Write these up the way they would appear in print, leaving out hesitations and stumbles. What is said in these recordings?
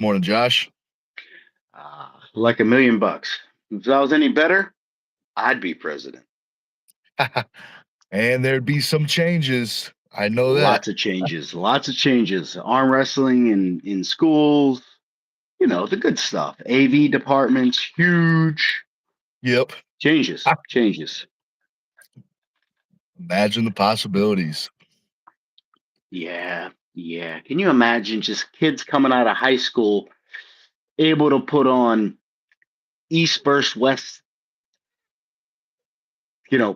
Morning, Josh. Like $1,000,000. If I was any better, I'd be president. And there'd be some changes. I know that. Lots of changes. Lots of changes. Arm wrestling in schools. The good stuff. AV departments, huge Yep. changes. Changes. Imagine the possibilities. Yeah, yeah. Can you imagine just kids coming out of high school able to put on East versus West,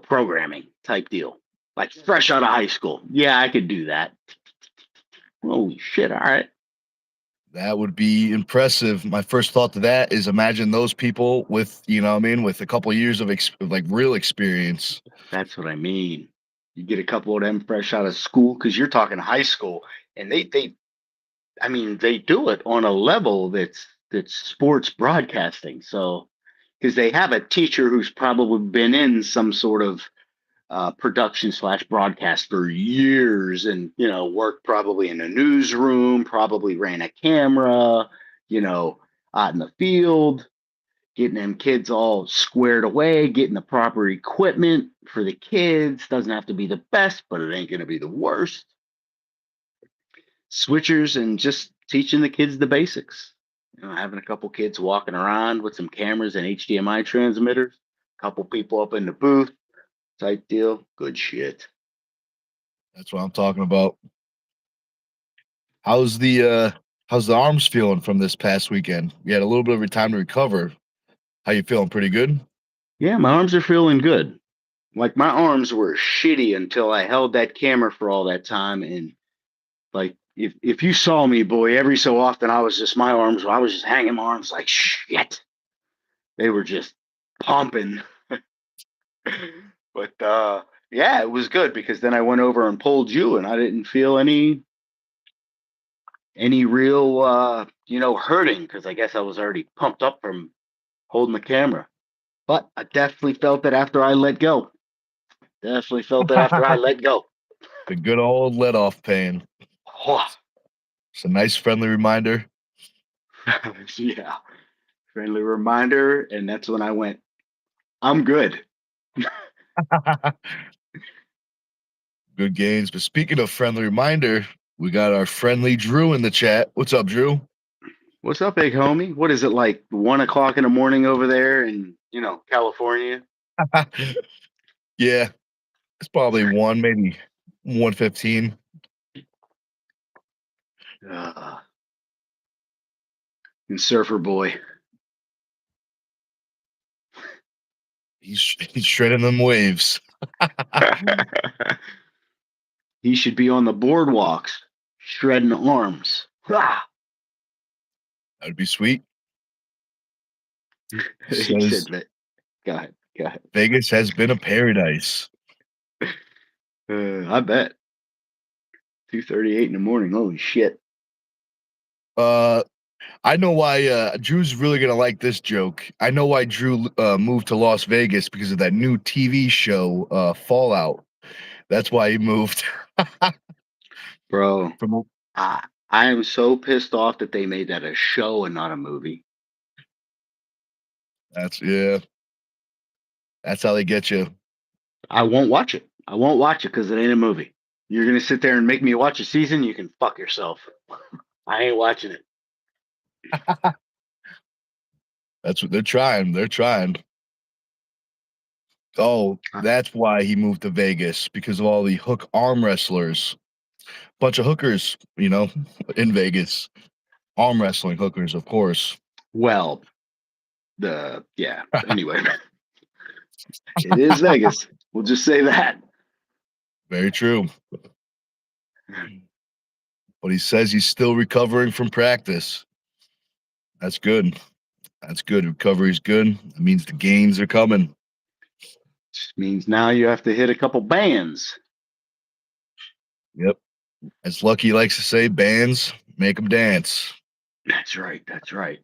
programming type deal? Like fresh out of high school. Yeah, I could do that. Holy shit! All right. That would be impressive. My first thought to that is imagine those people with, with a couple of years of real experience. That's what I mean. You get a couple of them fresh out of school because you're talking high school, and they do it on a level that's sports broadcasting. So because they have a teacher who's probably been in some sort of production slash broadcast for years, and worked probably in a newsroom, probably ran a camera, out in the field, getting them kids all squared away, getting the proper equipment for the kids. Doesn't have to be the best, but it ain't going to be the worst. Switchers and just teaching the kids the basics. Having a couple kids walking around with some cameras and HDMI transmitters, a couple people up in the booth type deal. Good shit. That's what I'm talking about. How's the arms feeling from this past weekend? You had a little bit of a time to recover. How you feeling? Pretty good? Yeah, my arms are feeling good. Like my arms were shitty until I held that camera for all that time. And like if you saw me, boy, every so often I was just hanging my arms like shit. They were just pumping. But yeah, it was good because then I went over and pulled you and I didn't feel any real hurting because I guess I was already pumped up from holding the camera. But I definitely felt it after I let go. Definitely felt it after I let go. The good old let off pain. It's a nice friendly reminder. Yeah. Friendly reminder. And that's when I went, I'm good. Good games. But speaking of friendly reminder, we got our friendly Drew in the chat. What's up, Drew? What's up, big homie? What is it like 1 o'clock in the morning over there in, California? Yeah, it's probably one, maybe 1:15. Uh, and Surfer Boy. He's shredding them waves. He should be on the boardwalks, shredding arms. That'd be sweet. He Says said that. Go ahead. Go ahead. Vegas has been a paradise. I bet. 2:38 in the morning. Holy shit. Uh, I know why Drew's really gonna like this joke. I know why Drew moved to Las Vegas because of that new TV show, Fallout. That's why he moved. Bro, From I am so pissed off that they made that a show and not a movie. that's yeah. That's how they get you. I won't watch it. I won't watch it because it ain't a movie. You're gonna sit there and make me watch a season? You can fuck yourself. I ain't watching it. That's what they're trying. They're trying. Oh, that's why he moved to Vegas because of all the hook arm wrestlers. Bunch of hookers, in Vegas. Arm wrestling hookers, of course. Well, Anyway, it is Vegas. We'll just say that. Very true. But he says he's still recovering from practice. That's good. That's good. Recovery's good. It means the gains are coming. Just means now you have to hit a couple bands. Yep. As Lucky likes to say, bands make them dance. That's right. That's right.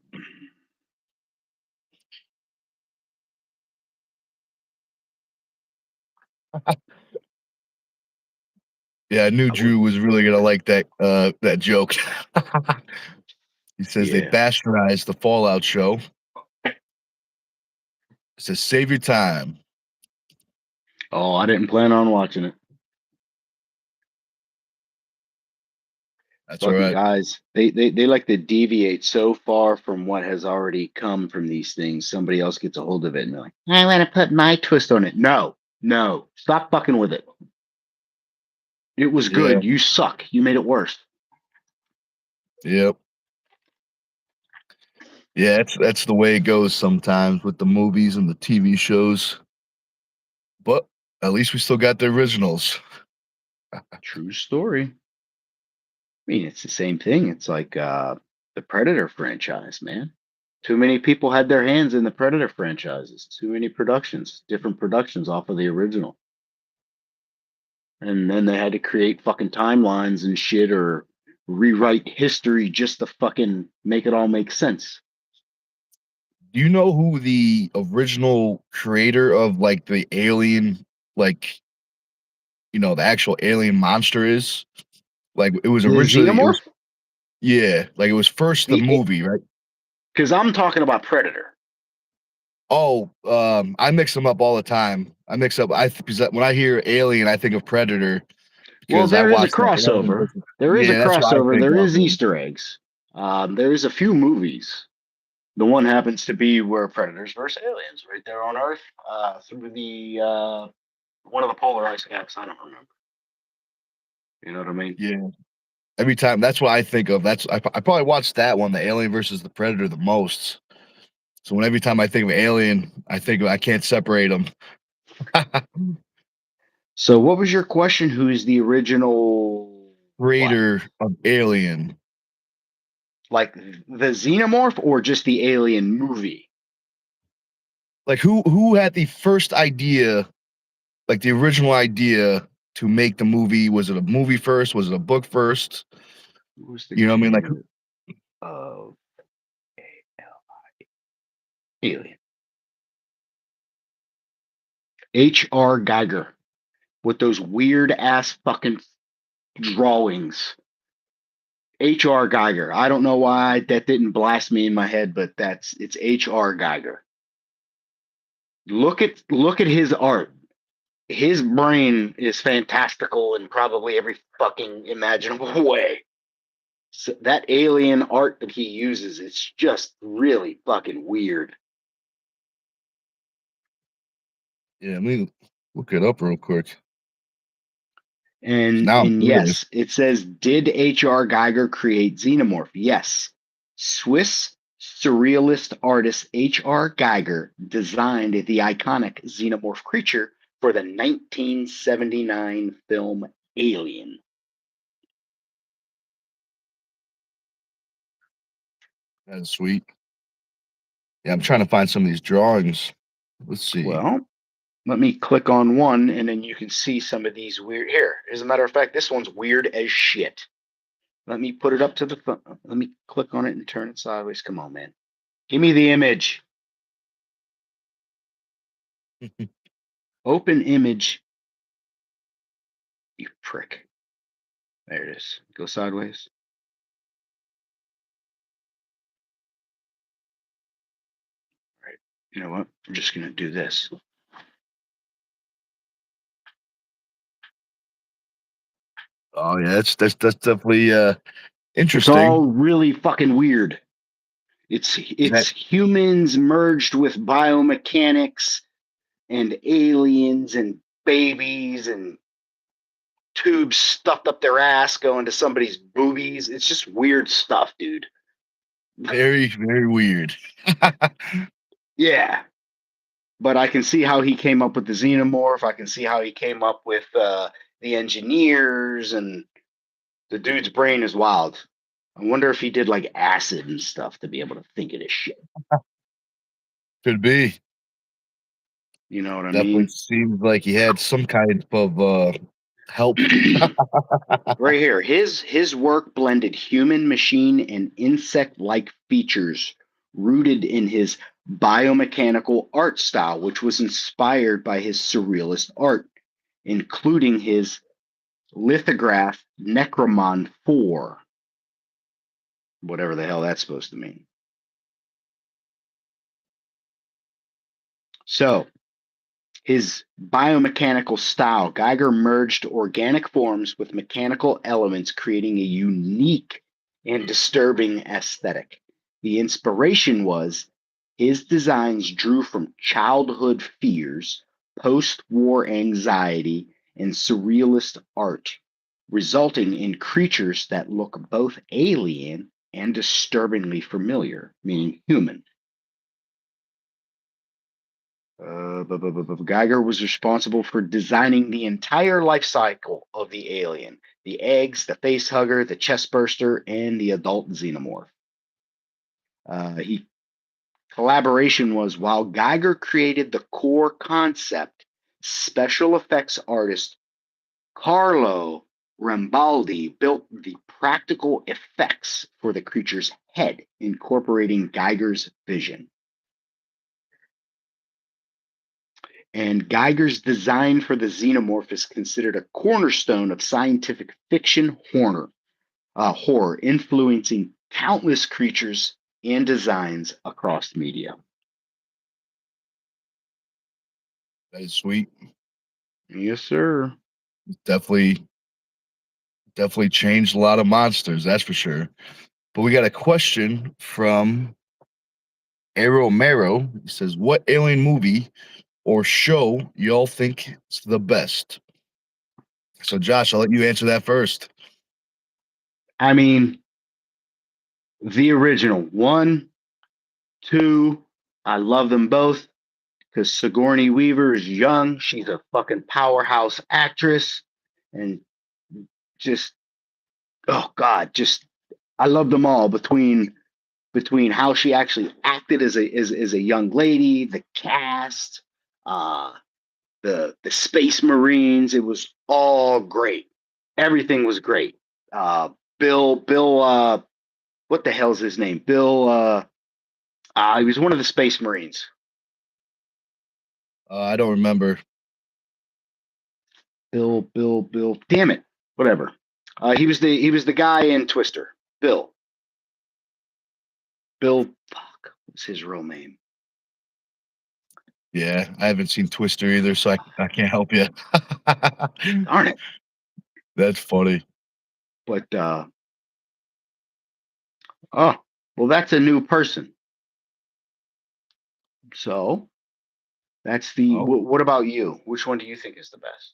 Yeah, I knew Drew was really gonna like that joke. He says they Yeah. bastardized the Fallout show. It says save your time. Oh, I didn't plan on watching it. That's all Fucking right. guys, they like to deviate so far from what has already come from these things. Somebody else gets a hold of it and they're like, I want to put my twist on it. No, no, stop fucking with it. It was Yeah. good. You suck. You made it worse. Yep. Yeah, that's the way it goes sometimes with the movies and the TV shows. But at least we still got the originals. True story. I mean, it's the same thing. It's like the Predator franchise, man. Too many people had their hands in the Predator franchises. Too many productions, different productions off of the original. And then they had to create fucking timelines and shit or rewrite history just to fucking make it all make sense. Do you know who the original creator of like the alien, like the actual alien monster is? Like it was The originally it was Xenomorph? yeah, like it was first the movie, right? Because I'm talking about Predator. Oh, I mix them up all the time. I mix up because when I hear Alien, I think of Predator Well, because I there is a watched that Alien crossover. versus. There is a Yeah, that's what I crossover. think There of. is Easter eggs. There is a few movies. The one happens to be where Predators versus aliens, right there on Earth, through the one of the polar ice caps. I don't remember. You know what I mean? Yeah, every time that's what I think of. I probably watched that one, the Alien versus the Predator, the most. So when every time I think of Alien, I can't separate them. So, what was your question? Who's the original? What? Creator of Alien, Like the Xenomorph or just the Alien movie? like who had the first idea, like the original idea to make the movie? Was it a movie first? Was it a book first? Who was the You know what I mean? Like creator of Alien? H.R. Geiger with those weird ass fucking drawings. H.R. Geiger. I don't know why that didn't blast me in my head, but it's H.R. Geiger. Look at his art. His brain is fantastical in probably every fucking imaginable way. So that alien art that he uses, it's just really fucking weird. yeah, let me look it up real quick. And Now I'm and curious. yes, it says, did H.R. Geiger create Xenomorph? Yes. Swiss surrealist artist H.R. Geiger designed the iconic Xenomorph creature for the 1979 film Alien. That's sweet. Yeah, I'm trying to find some of these drawings. Let's see. Well, let me click on one and then you can see some of these weird. Here, as a matter of fact, this one's weird as shit. Let me put it up to the phone. Let me click on it and turn it sideways. Come on, man. Give me the image. Open image. You prick. There it is. Go sideways. All right. You know what? I'm just going to do this. Oh yeah, that's definitely It's all interesting. really fucking weird. Is that It's humans merged with biomechanics and aliens and babies and tubes stuffed up their ass going to somebody's boobies. It's just weird stuff, dude. very, very weird? Yeah. But I can see how he came up with the xenomorph. I can see how he came up with the engineers, and the dude's brain is wild. I wonder if he did like acid and stuff to be able to think of this shit. Could be. You know what I Definitely mean? seems like he had some kind of help. Right here, his work blended human, machine, and insect-like features rooted in his biomechanical art style, which was inspired by his surrealist art, including his lithograph Necromon 4. whatever the hell that's supposed to mean. So, his biomechanical style, Geiger merged organic forms with mechanical elements, creating a unique and disturbing aesthetic. The inspiration was his designs drew from childhood fears, post war anxiety, and surrealist art, resulting in creatures that look both alien and disturbingly familiar, meaning human. Geiger was responsible for designing the entire life cycle of the alien: the eggs, the face hugger, the chest burster, and the adult xenomorph. He collaboration was while Geiger created the core concept, special effects artist Carlo Rambaldi built the practical effects for the creature's head, incorporating Geiger's vision. And Geiger's design for the xenomorph is considered a cornerstone of scientific fiction horror, influencing countless creatures and designs across media. That is sweet. Yes, sir. Definitely changed a lot of monsters, that's for sure. But we got a question from Arrow Marrow. He says, "What alien movie or show y'all think is the best?" So, Josh, I'll let you answer that first. I mean, the original 1, 2, I love them both because Sigourney Weaver is young. She's a fucking powerhouse actress. And just, oh God, just, I love them all between how she actually acted as a young lady, the cast, uh, the Space Marines. It was all great. Everything was great. Bill, what the hell's his name? Bill. He was one of the Space Marines. I don't remember. Bill. Damn it. Whatever. He was the guy in Twister. Bill. Fuck. What's his real name? Yeah, I haven't seen Twister either, so I can't help you. Darn it. That's funny. But oh, well, that's a new person. So that's the. Oh. What about you? Which one do you think is the best?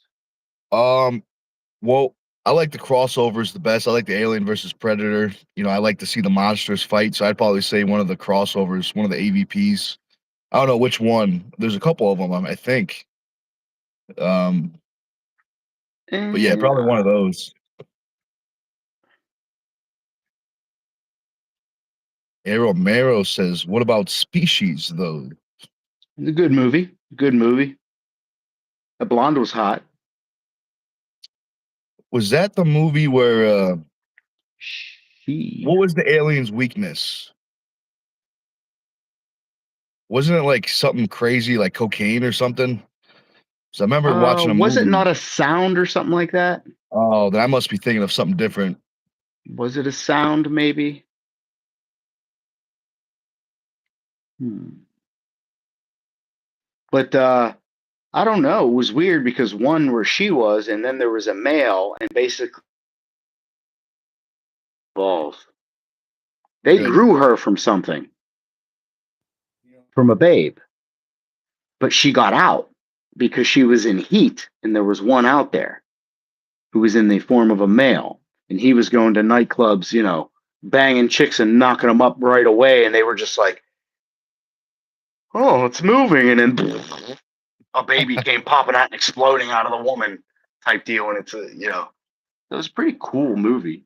Well, I like the crossovers the best. I like the Alien versus Predator. You know, I like to see the monsters fight, so I'd probably say one of the crossovers, one of the AVPs. I don't know which one. There's a couple of them, I think. Um, but yeah, probably one of those. Arrow Marrow says, "What about Species, though?" It's a good movie. Good movie. The blonde was hot. Was that the movie where She. what was the alien's weakness? Wasn't it like something crazy, like cocaine or something? So I remember watching a Was it movie. not a sound or something like that? Oh, then I must be thinking of something different. Was it a sound, maybe? But I don't know. It was weird because one where she was, and then there was a male, and basically balls. They Good. grew her from something, from a babe, but she got out because she was in heat, and there was one out there who was in the form of a male, and he was going to nightclubs, banging chicks and knocking them up right away, and they were just like, "Oh, it's moving," and then a baby came popping out and exploding out of the woman type deal, and it was a pretty cool movie.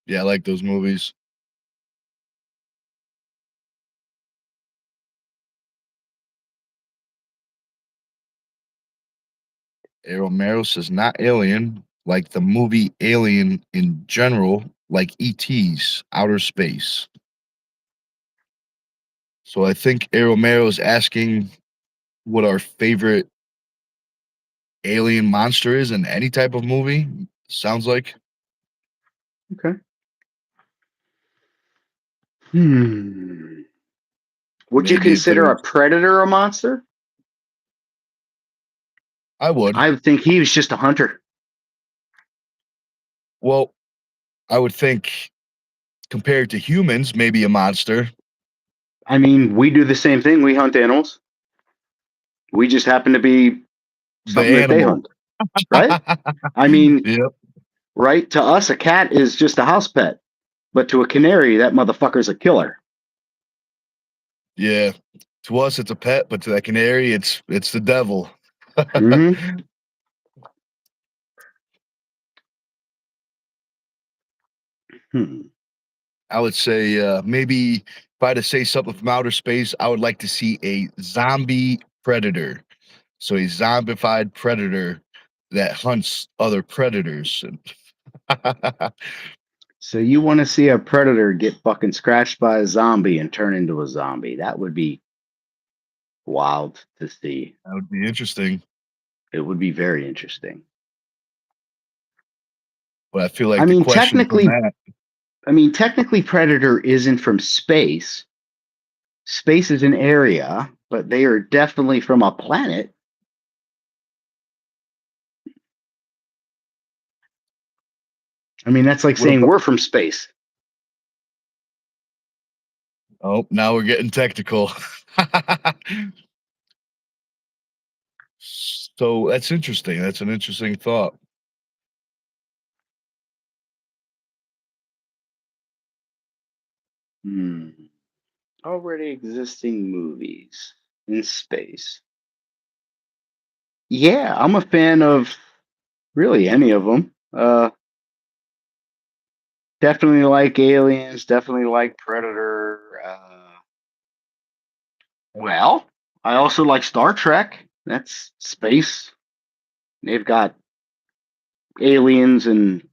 Yeah, I like those movies. Arrow Marrow says, "Not Alien, like the movie Alien in general, like ET's outer space." So I think Arrow Marrow is asking what our favorite alien monster is in any type of movie. Sounds like. Okay. Hmm. Would you Maybe if consider a there's, predator a monster? I would. I would think he was just a hunter. Well, I would think compared to humans, maybe a monster. I mean, we do the same thing. We hunt animals. We just happen to be The something that they animal. hunt, right? I mean, Yep. right? To us, a cat is just a house pet, but to a canary, that motherfucker's a killer. Yeah. To us, it's a pet, but to that canary, it's the devil. Mm-hmm. Hmm. I would say maybe if I had to say something from outer space, I would like to see a zombie predator. So a zombified predator that hunts other predators. So you want to see a predator get fucking scratched by a zombie and turn into a zombie? That would be wild to see. That would be interesting. It would be very interesting. But I feel I like the mean, question from technically, that, Predator isn't from space. Space is an area, but they are definitely from a planet. I mean, that's like what saying about, we're from space. oh, now we're getting technical. So that's interesting. That's an interesting thought. Hmm. Already existing movies in space. Yeah, I'm a fan of really any of them. Definitely like Aliens. Definitely like Predator. Well, I also like Star Trek. That's space. They've got aliens and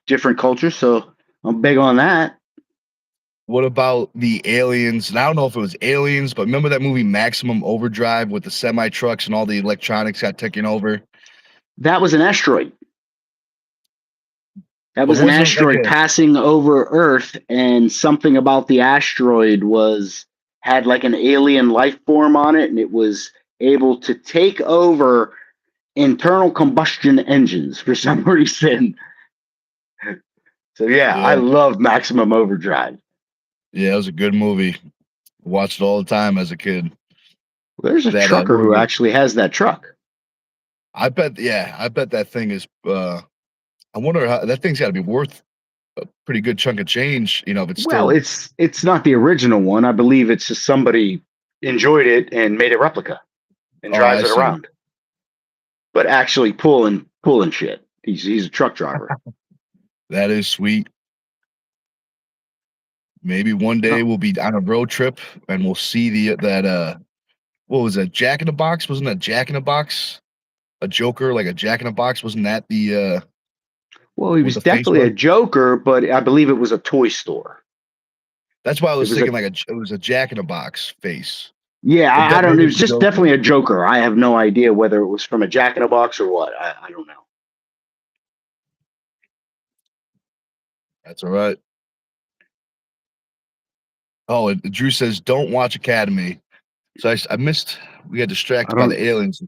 different cultures, so I'm big on that. What about the aliens? And I don't know if it was aliens, but remember that movie Maximum Overdrive with the semi trucks and all the electronics got taken over? That was an asteroid. That But was an wasn't it like asteroid a, passing over Earth, and something about the asteroid was had like an alien life form on it, and it was able to take over internal combustion engines for some reason. So yeah, I yeah, love Maximum Overdrive. yeah, it was a good movie. Watched it all the time as a kid. Well, there's a That trucker what who was it? actually has that truck. I bet, yeah, I bet that thing is. I wonder how that thing's got to be worth a pretty good chunk of change. You know, if it's Well, still. it's not the original one. I believe it's just somebody enjoyed it and made a replica and Oh, drives I it see. around. But actually pulling shit. He's a truck driver. That is sweet. Maybe one day Oh, we'll be on a road trip and we'll see the that what was that, Jack in the Box? Wasn't that Jack in the Box? A Joker, like a Jack in the Box? Wasn't that the well, he what was the face definitely a was? Joker, but I believe it was a toy store. That's why I It was was a thinking like it was a Jack in the Box face. yeah. But I don't. It maybe was it's a just Joker. definitely a Joker. I have no idea whether it was from a Jack in a Box or what. I don't know. That's all right. Oh, and Drew says don't watch Academy. So I missed. We got I distracted by the don't. aliens.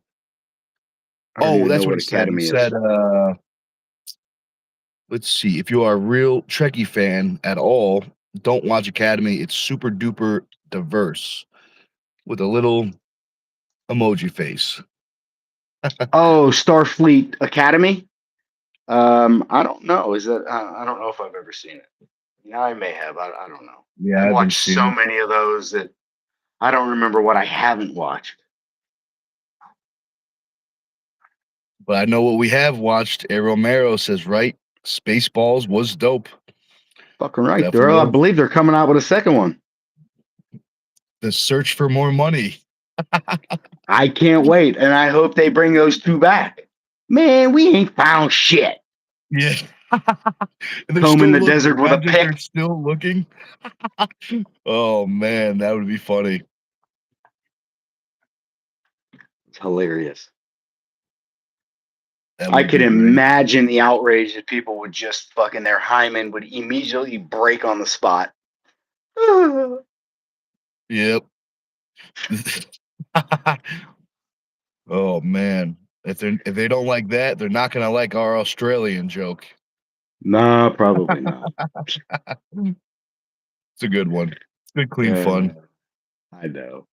I don't Oh, even know that's what what he said. He Academy is. said, let's see, if you are a real Trekkie fan at all, don't watch Academy. It's super duper diverse with a little emoji face. Oh, Starfleet Academy. I don't know. Is that? I don't know if I've ever seen it. Yeah, I may have. I don't know. Yeah, I I haven't watched seen so it, many of those that I don't remember what I haven't watched. but I know what we have watched. A Romero says, right? Spaceballs was dope. Fucking right. Definitely I was. believe they're coming out with a second one. The search for more money. I can't wait, and I hope they bring those two back. Man, we ain't found shit. Yeah. And they're Combing still the looking. desert with a Imagine they're pick. still looking. Oh man, that would be funny. It's hilarious. That I would could be great. imagine the outrage that people would just fucking their hymen would immediately break on the spot. Yep. Oh man. If they don't like that, they're not gonna like our Australian joke. No, probably not. It's a good one. It's good, clean Uh, fun. I know.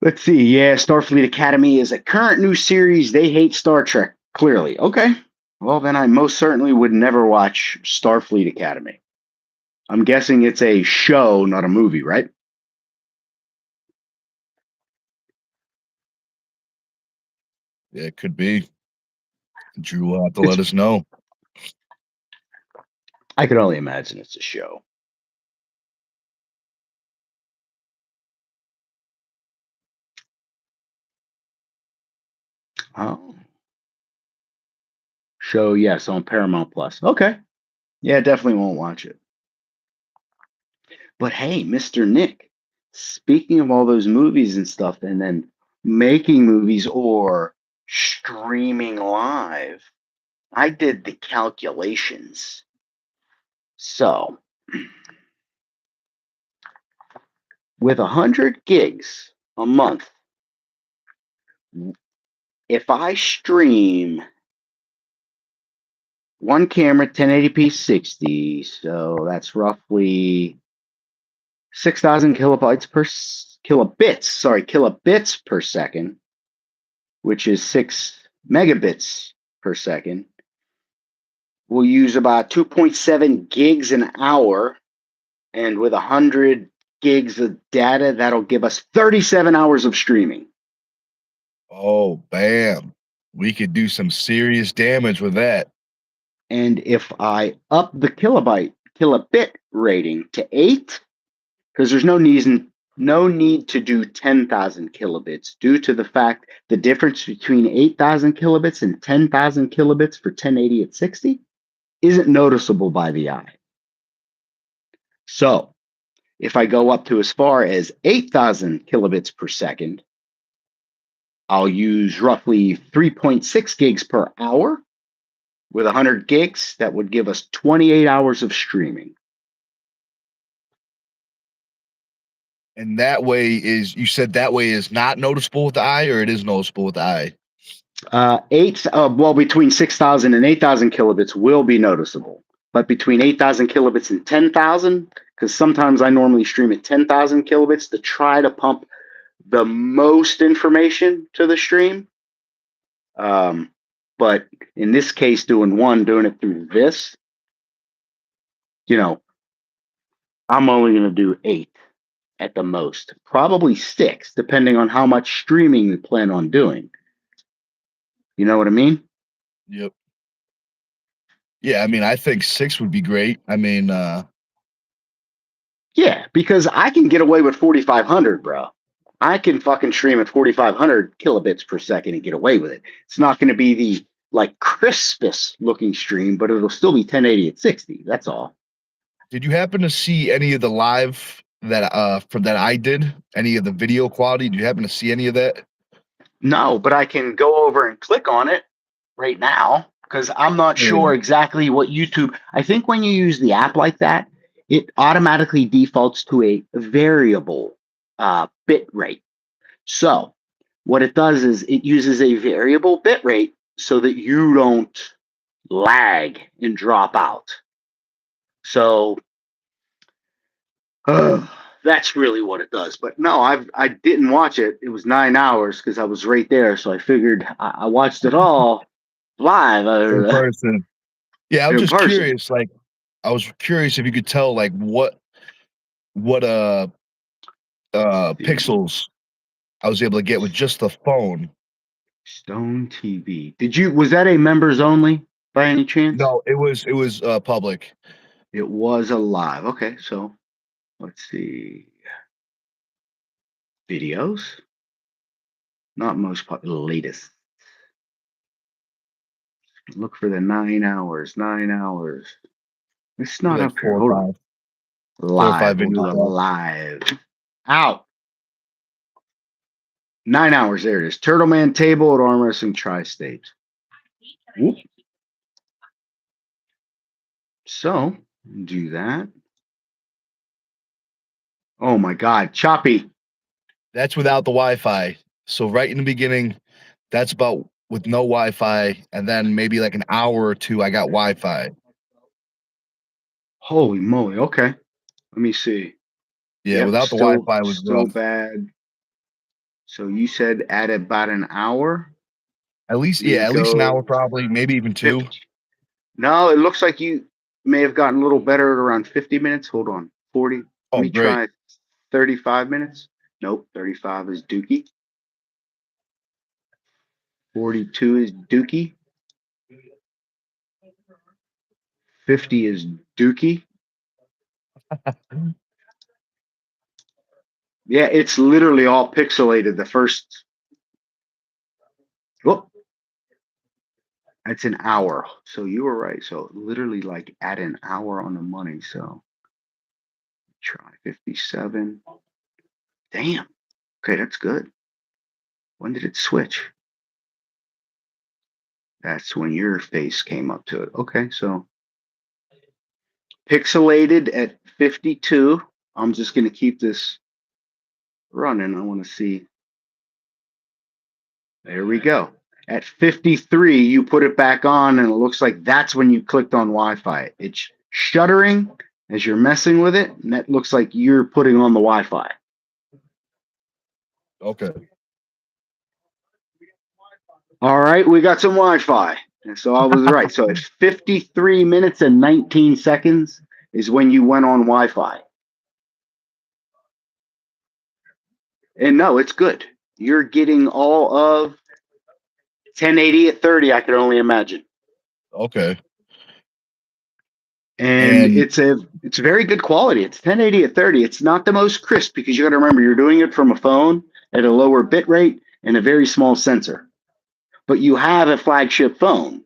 Let's see. Yeah, Starfleet Academy is a current new series. They hate Star Trek, clearly. Okay. Well, then I most certainly would never watch Starfleet Academy. I'm guessing it's a show, not a movie, right? Yeah, it could be. Drew will have to It's let us know. I could only imagine it's a show. Oh. Show, yes, on Paramount Plus. Okay. Yeah, definitely won't watch it. But hey, Mr. Nick, speaking of all those movies and stuff, and then making movies or streaming live, I did the calculations. So, with 100 gigs a month, if I stream one camera 1080p 60, so that's roughly 6,000 kilobytes per kilobits per second, which is 6 megabits per second. We'll use about 2.7 gigs an hour, and with 100 gigs of data, that'll give us 37 hours of streaming. Oh, bam. We could do some serious damage with that. And if I up the kilobit rating to 8, because there's no need to do 10,000 kilobits due to the fact the difference between 8,000 kilobits and 10,000 kilobits for 1080 at 60 isn't noticeable by the eye. So if I go up to as far as 8,000 kilobits per second, I'll use roughly 3.6 gigs per hour. With 100 gigs, that would give us 28 hours of streaming. And that way is, you said that way is not noticeable with the eye, or it is noticeable with the eye? Between 6,000 and 8,000 kilobits will be noticeable. But between 8,000 kilobits and 10,000, because sometimes I normally stream at 10,000 kilobits to try to pump the most information to the stream. But in this case, doing it through this, I'm only going to do 8 at the most, probably 6, depending on how much streaming we plan on doing. You know what I mean? Yep. Yeah, I mean, I think 6 would be great. I mean, Yeah, because I can get away with 4,500, bro. I can fucking stream at 4,500 kilobits per second and get away with it. It's not going to be the crispest looking stream, but it'll still be 1080 at 60. That's all. did you happen to see any of the live that I did? Any of the video quality? Did you happen to see any of that? No, but I can go over and click on it right now because I'm not Oh, sure exactly what YouTube. I think when you use the app like that, it automatically defaults to a variable bit rate. So what it does is it uses a variable bit rate so that you don't lag and drop out. So that's really what it does. But no, I didn't watch it. It was 9 hours because I was right there. So I figured I watched it all live in person. Yeah, I was in just person. curious. Like, I was curious if you could tell, like, what The pixels I was able to get with just the phone. Stone TV. Was that a members only by any chance? No, it was public. It was a live. Okay, so let's see. Videos. Not most popular, latest. Look for the 9 hours. 9 hours. It's Maybe not like up here. Hold on. four or five Live. We'll do videos a up. live. Out. 9 hours. There it is. Turtle Man table at arm wrestling tri-state. Whoop. So do that. Oh my God, choppy. That's without the Wi-Fi. So right in the beginning, that's about with no Wi-Fi, and then maybe like an hour or two, I got Wi-Fi. Holy moly. Okay. Let me see. Yeah, Yep, without the still Wi-Fi was still rough. bad. So you said at about an hour, At least, you yeah, would at least an hour go probably, maybe even 2. 50. No, it looks like you may have gotten a little better at around 50 minutes. Hold on. 40. Let Oh, me great. try 35 minutes. Nope, 35 is Dookie. 42 is Dookie. 50 is Dookie. Yeah, it's literally all pixelated. The first, oh, it's an hour. So you were right. So literally like at an hour on the money. So try 57. Damn. Okay, that's good. When did it switch? That's when your face came up to it. Okay, so pixelated at 52. I'm just going to keep this running. I want to see. There we go. At 53, you put it back on, and it looks like that's when you clicked on Wi-Fi. It's shuddering as you're messing with it, and that looks like you're putting on the Wi-Fi. Okay. All right, we got some Wi-Fi. And so I was right. So at 53 minutes and 19 seconds is when you went on Wi-Fi. And no, it's good. You're getting all of 1080 at 30, I can only imagine. Okay. And And it's very good quality. It's 1080 at 30. It's not the most crisp because you got to remember you're doing it from a phone at a lower bit rate and a very small sensor. But you have a flagship phone.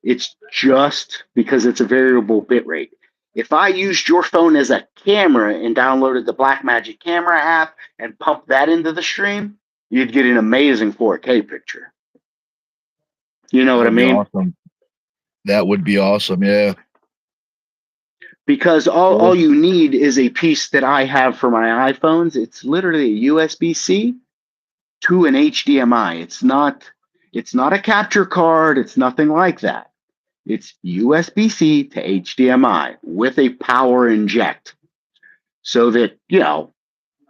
It's just because it's a variable bit rate. If I used your phone as a camera and downloaded the Blackmagic camera app and pumped that into the stream, you'd get an amazing 4K picture. You know that what I would be mean? awesome. That would be awesome. Yeah. Because all Well, you need is a piece that I have for my iPhones. It's literally a USB-C to an HDMI. It's not a capture card. It's nothing like that. It's USB-C to HDMI with a power inject. So that,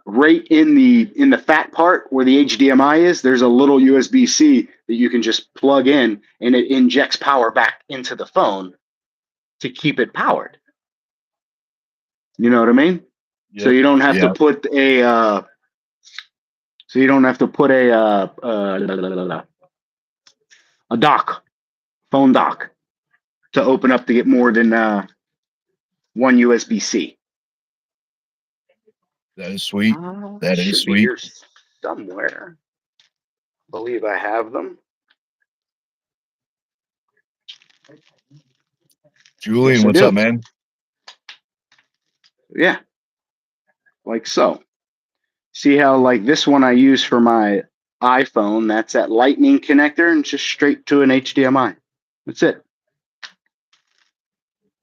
right in the fat part where the HDMI is, there's a little USB-C that you can just plug in and it injects power back into the phone to keep it powered. You know what I mean? So yep. you don't have to Yeah. put a dock, phone dock, to open up to get more than one USB-C. That is sweet. That is Should be sweet. here somewhere. I believe I have them. Yes, Julian, I what's up, do. man? Yeah, like so. See how like this one I use for my iPhone, that's that lightning connector and just straight to an HDMI. That's it.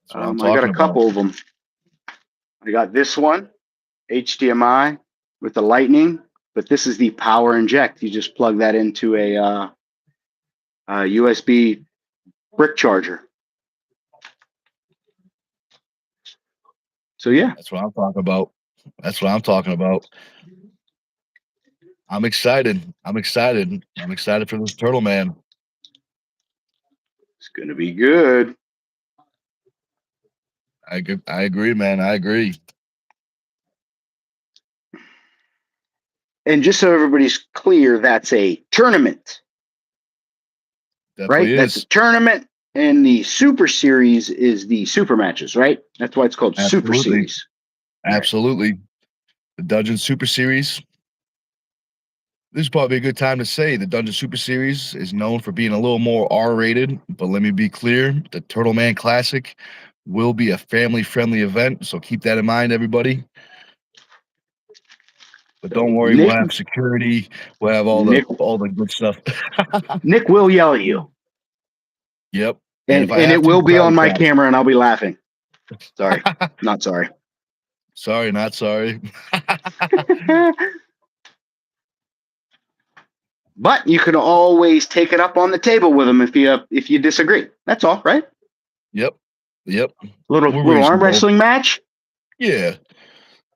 That's what I'm I got a talking about. couple of them. I got this one, HDMI with the lightning, but this is the power inject. You just plug that into a USB brick charger. So yeah, That's what I'm talking about. That's what I'm talking about. I'm excited. I'm excited. I'm excited for this Turtle Man. it's gonna be good. I agree, man. I agree. And just so everybody's clear, that's a tournament, Definitely right? That's a is. tournament, and the Super Series is the super matches, right? That's why it's called Super Absolutely. Series. Right. Absolutely. The Dungeon Super Series. This is probably a good time to say the Dungeon Super Series is known for being a little more R-rated, but let me be clear, the Turtle Man Classic will be a family-friendly event, so keep that in mind, everybody. But don't So worry, we'll Nick, have security, we'll have all the Nick, all the good stuff. Nick will yell at you, Yep. And if and I and have it to, will be karate on my chop. camera, and I'll be laughing. Sorry, not sorry. Sorry, not sorry. But you can always take it up on the table with him if you disagree. That's all, right? Yep. Yep. We're Little arm reasonable. wrestling match. Yeah.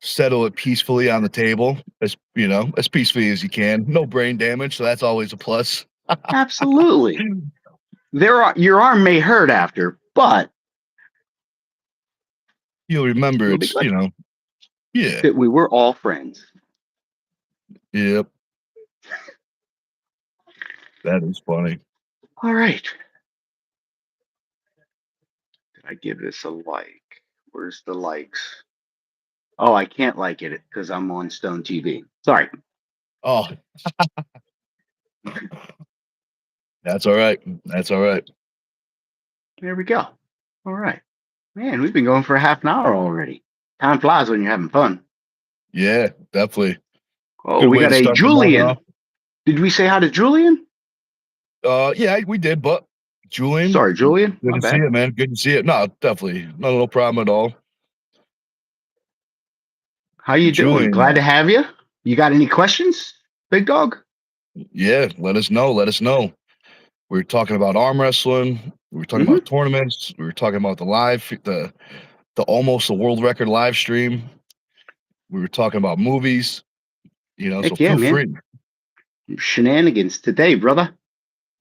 Settle it peacefully on the table, as as peacefully as you can. No brain damage, so that's always a plus. Absolutely. Your arm may hurt after, but You'll remember it'll be it's, good. yeah. That we were all friends. Yep. That is funny. All right. Did I give this a like? Where's the likes? Oh, I can't like it because I'm on Stone TV. Sorry. Oh, that's all right. That's all right. There we go. All right. Man, we've been going for half an hour already. Time flies when you're having fun. Yeah, definitely. Oh, Good we way got to a start the morning Julian. off. Did we say hi to Julian? Yeah, we did, but Julian, Sorry, Julian. good My to see bad. it, man. Good to see it. No, definitely. No problem at all. How you doing? Julian, Glad to have you. You got any questions, big dog? yeah, let us know. Let us know. We were talking about arm wrestling. We were talking Mm-hmm. about tournaments. We were talking about the almost a world record live stream. We were talking about movies, so Heck yeah, feel man. free. Shenanigans today, brother.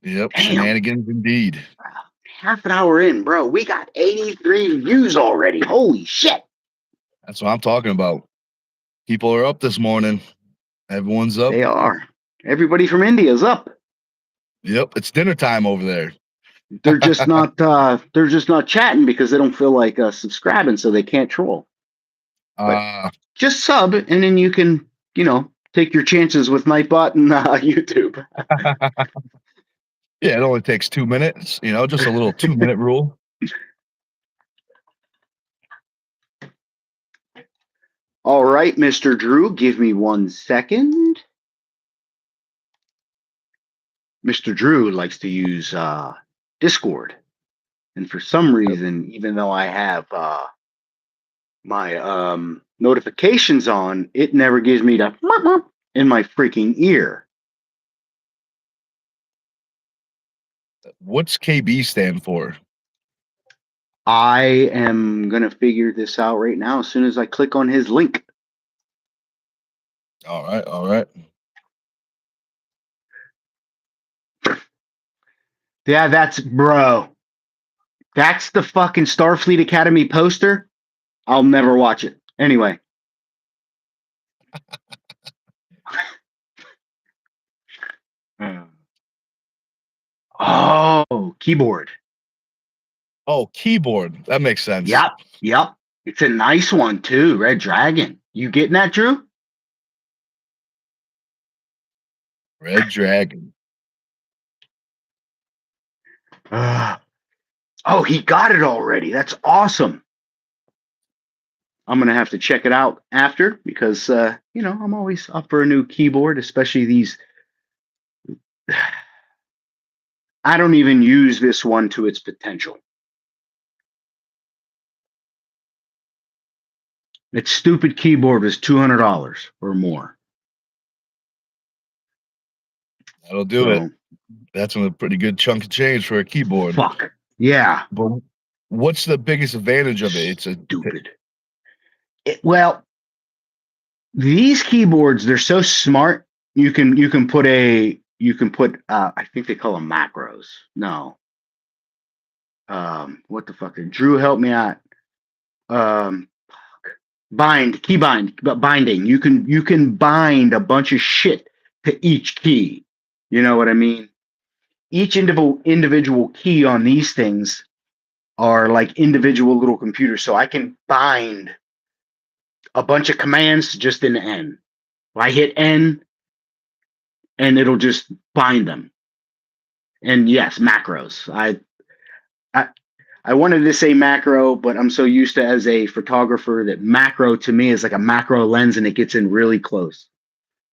Yep, Damn. shenanigans indeed. Half an hour in, bro. We got 83 views already. Holy shit. That's what I'm talking about. People are up this morning. Everyone's up. They are. Everybody from India's up. Yep, it's dinner time over there. They're just not chatting because they don't feel like subscribing, so they can't troll. But just sub, and then you can, take your chances with Nightbot and YouTube. Yeah, it only takes 2 minutes, just a little 2-minute rule. All right, Mr. Drew, give me 1 second. Mr. Drew likes to use Discord. And for some reason, even though I have my notifications on, it never gives me the in my freaking ear. What's KB stand for? I am going to figure this out right now as soon as I click on his link. All right, all right. Yeah, bro. That's the fucking Starfleet Academy poster. I'll never watch it. Anyway. Oh, keyboard. Oh, keyboard. That makes sense. Yep. It's a nice one too, Red Dragon. You getting that, Drew? Red Dragon. Oh, he got it already. That's awesome. I'm going to have to check it out after because, I'm always up for a new keyboard, especially these. I don't even use this one to its potential. Its stupid keyboard was $200 or more. That'll do it. That's a pretty good chunk of change for a keyboard. Fuck. Yeah. But what's the biggest advantage of it? It's stupid. Well, these keyboards, they're so smart. You can put I think they call them macros. No. What the fuck? Drew, help me out. Binding. You can bind a bunch of shit to each key. You know what I mean? Each individual key on these things are like individual little computers. So I can bind a bunch of commands just in N. I hit N and it'll just bind them. And yes, macros. I wanted to say macro, but I'm so used to as a photographer that macro to me is like a macro lens and it gets in really close.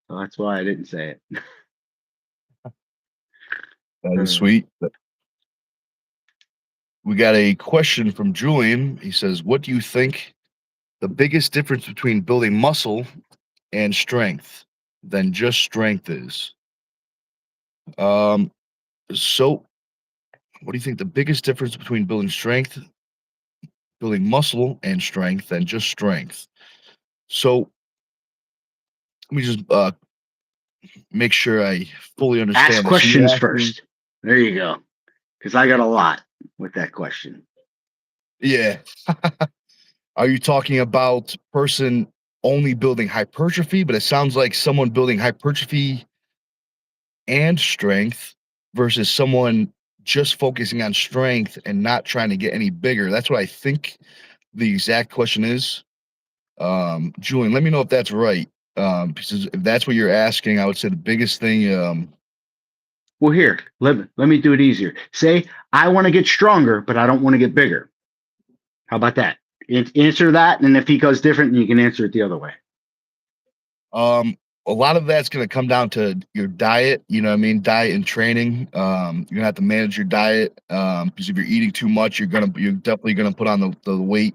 So that's why I didn't say it. That is sweet. We got a question from Julian. He says, "What do you think the biggest difference between building muscle and strength than just strength is? Um, so what do you think the biggest difference between building muscle and strength than just strength? So let me just make sure I fully Ask understand this. So you're questions asking, first. There you go. Because I got a lot with that question. yeah, are you talking about person only building hypertrophy? But it sounds like someone building hypertrophy and strength versus someone just focusing on strength and not trying to get any bigger. That's what I think the exact question is. Julian, let me know if that's right. Because if that's what you're asking, I would say the biggest thing. Well, here, let me do it easier. Say, I want to get stronger, but I don't want to get bigger. How about that? Answer that, and if he goes different, you can answer it the other way. Um, a lot of that's going to come down to your diet. You know what I mean? Diet and training. You're gonna have to manage your diet. Because if you're eating too much, you're definitely gonna put on the weight.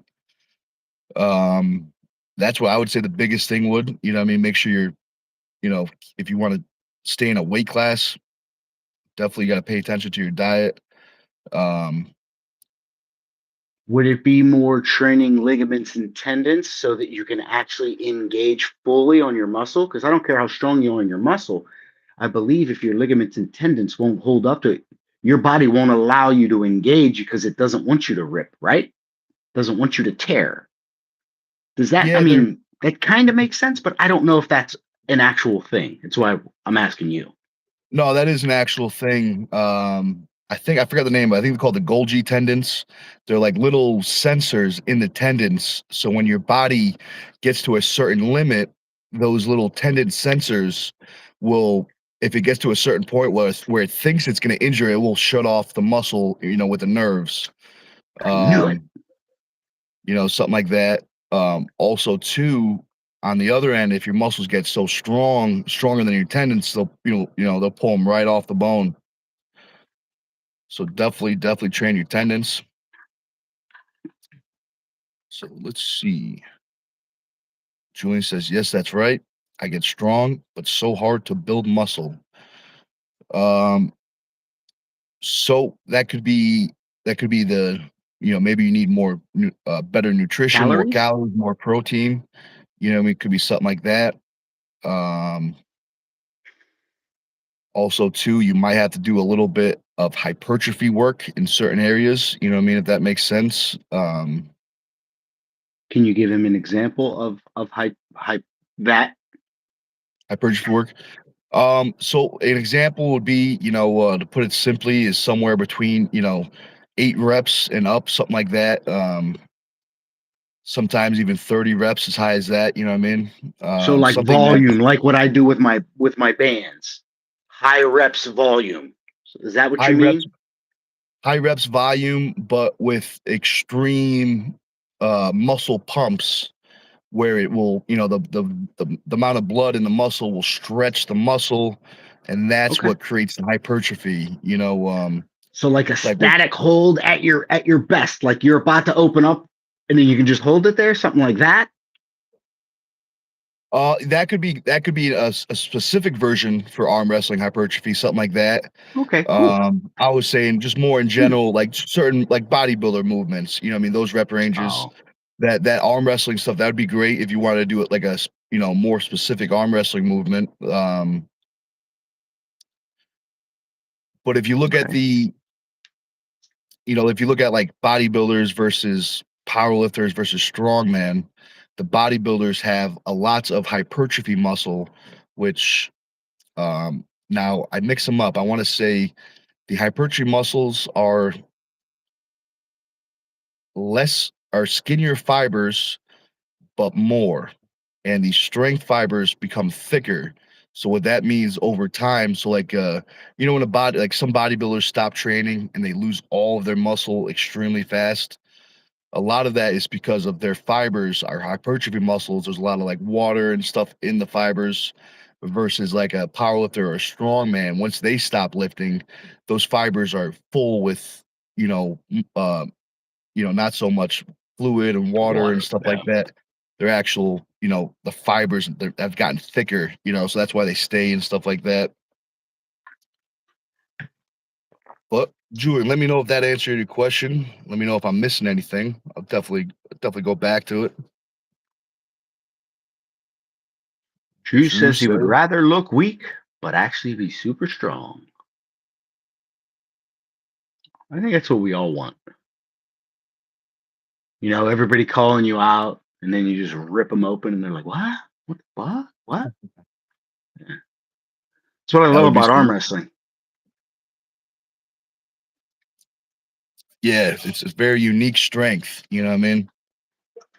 Um, that's what I would say the biggest thing would. You know what I mean? Make sure you're, you know, if you want to stay in a weight class, definitely got to pay attention to your diet. Um, Would it be more training ligaments and tendons so that you can actually engage fully on your muscle? Because I don't care how strong you are in your muscle. I believe if your ligaments and tendons won't hold up to it, your body won't allow you to engage because it doesn't want you to rip, right? Doesn't want you to tear. Does that, I yeah, there. mean, that kind of makes sense, but I don't know if that's an actual thing. That's why I'm asking you. No, that is an actual thing. I think I forgot the name, but I think they're called the Golgi tendons. They're like little sensors in the tendons. So when your body gets to a certain limit, those little tendon sensors will, if it gets to a certain point where it thinks it's going to injure, it will shut off the muscle, with the nerves. I knew it. Um, something like that. Also, too, on the other end, if your muscles get so stronger than your tendons, they'll pull them right off the bone. So definitely train your tendons. So let's see. Julian says, yes, that's right. I get strong, but so hard to build muscle. Um, so that could be maybe you need better nutrition, more Calories? calories, more protein. It could be something like that. Um, Also, too, you might have to do a little bit of hypertrophy work in certain areas, you know what I mean, if that makes sense. Can you give him an example of hype that? Hypertrophy work. So an example would be, to put it simply, is somewhere between, 8 reps and up, something like that. Sometimes even 30 reps, as high as that, you know what I mean? So like Something that volume, like what I do with my bands, high reps volume. So is that what high you reps, mean? high reps volume, but with extreme muscle pumps where it will, the amount of blood in the muscle will stretch the muscle, and that's Okay. what creates the hypertrophy. So like a Like with static hold at your best, like you're about to open up and then you can just hold it there, something like that. that could be a specific version for arm wrestling hypertrophy, something like that. Okay, cool. I was saying just more in Hmm. general, like certain like bodybuilder movements. You know, what I mean those rep ranges, Oh, that arm wrestling stuff. That would be great if you wanted to do it like more specific arm wrestling movement. But okay. if you look at like bodybuilders versus powerlifters versus strongman, the bodybuilders have a lots of hypertrophy muscle, which now I mix them up. I want to say the hypertrophy muscles are skinnier fibers, but more, and the strength fibers become thicker. So what that means over time, so like when a body like some bodybuilders stop training and they lose all of their muscle extremely fast. A lot of that is because of their fibers are hypertrophy muscles. There's a lot of like water and stuff in the fibers versus like a powerlifter or a strong man. Once they stop lifting, those fibers are full with, you know, not so much fluid and water and Water. stuff Yeah. like that. their actual, the fibers have gotten thicker, so that's why they stay and stuff like that. But Julian, let me know if that answered your question. Let me know if I'm missing anything. I'll definitely go back to it. Drew Drew says he would says, rather look weak, but actually be super strong. I think that's what we all want. Everybody calling you out, and then you just rip them open, and they're like, "What? What the fuck? What?" Yeah. That's what I that love would be about arm sweet. wrestling. Yeah, it's a very unique strength. You know what I mean?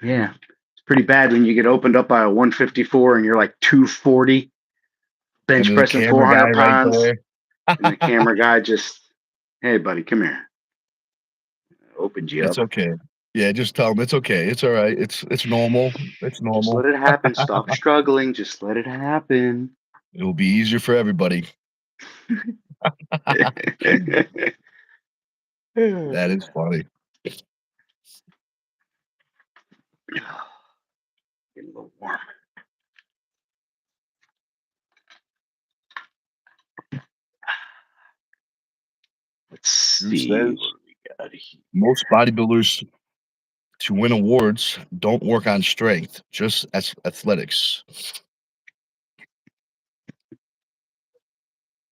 Yeah, it's pretty bad when you get opened up by a 154 and you're like 240, And bench then the pressing camera guy 400 right pounds, there. and the camera guy just, "Hey, buddy, come here." Opened you It's up. okay. Yeah, just tell them it's okay. It's all right. It's normal. It's Just let normal. it happen. Stop struggling. Just let it happen. It will be easier for everybody. That is funny. Getting a little warm. Let's Drew see says what we got here. most bodybuilders to win awards don't work on strength, just as athletics.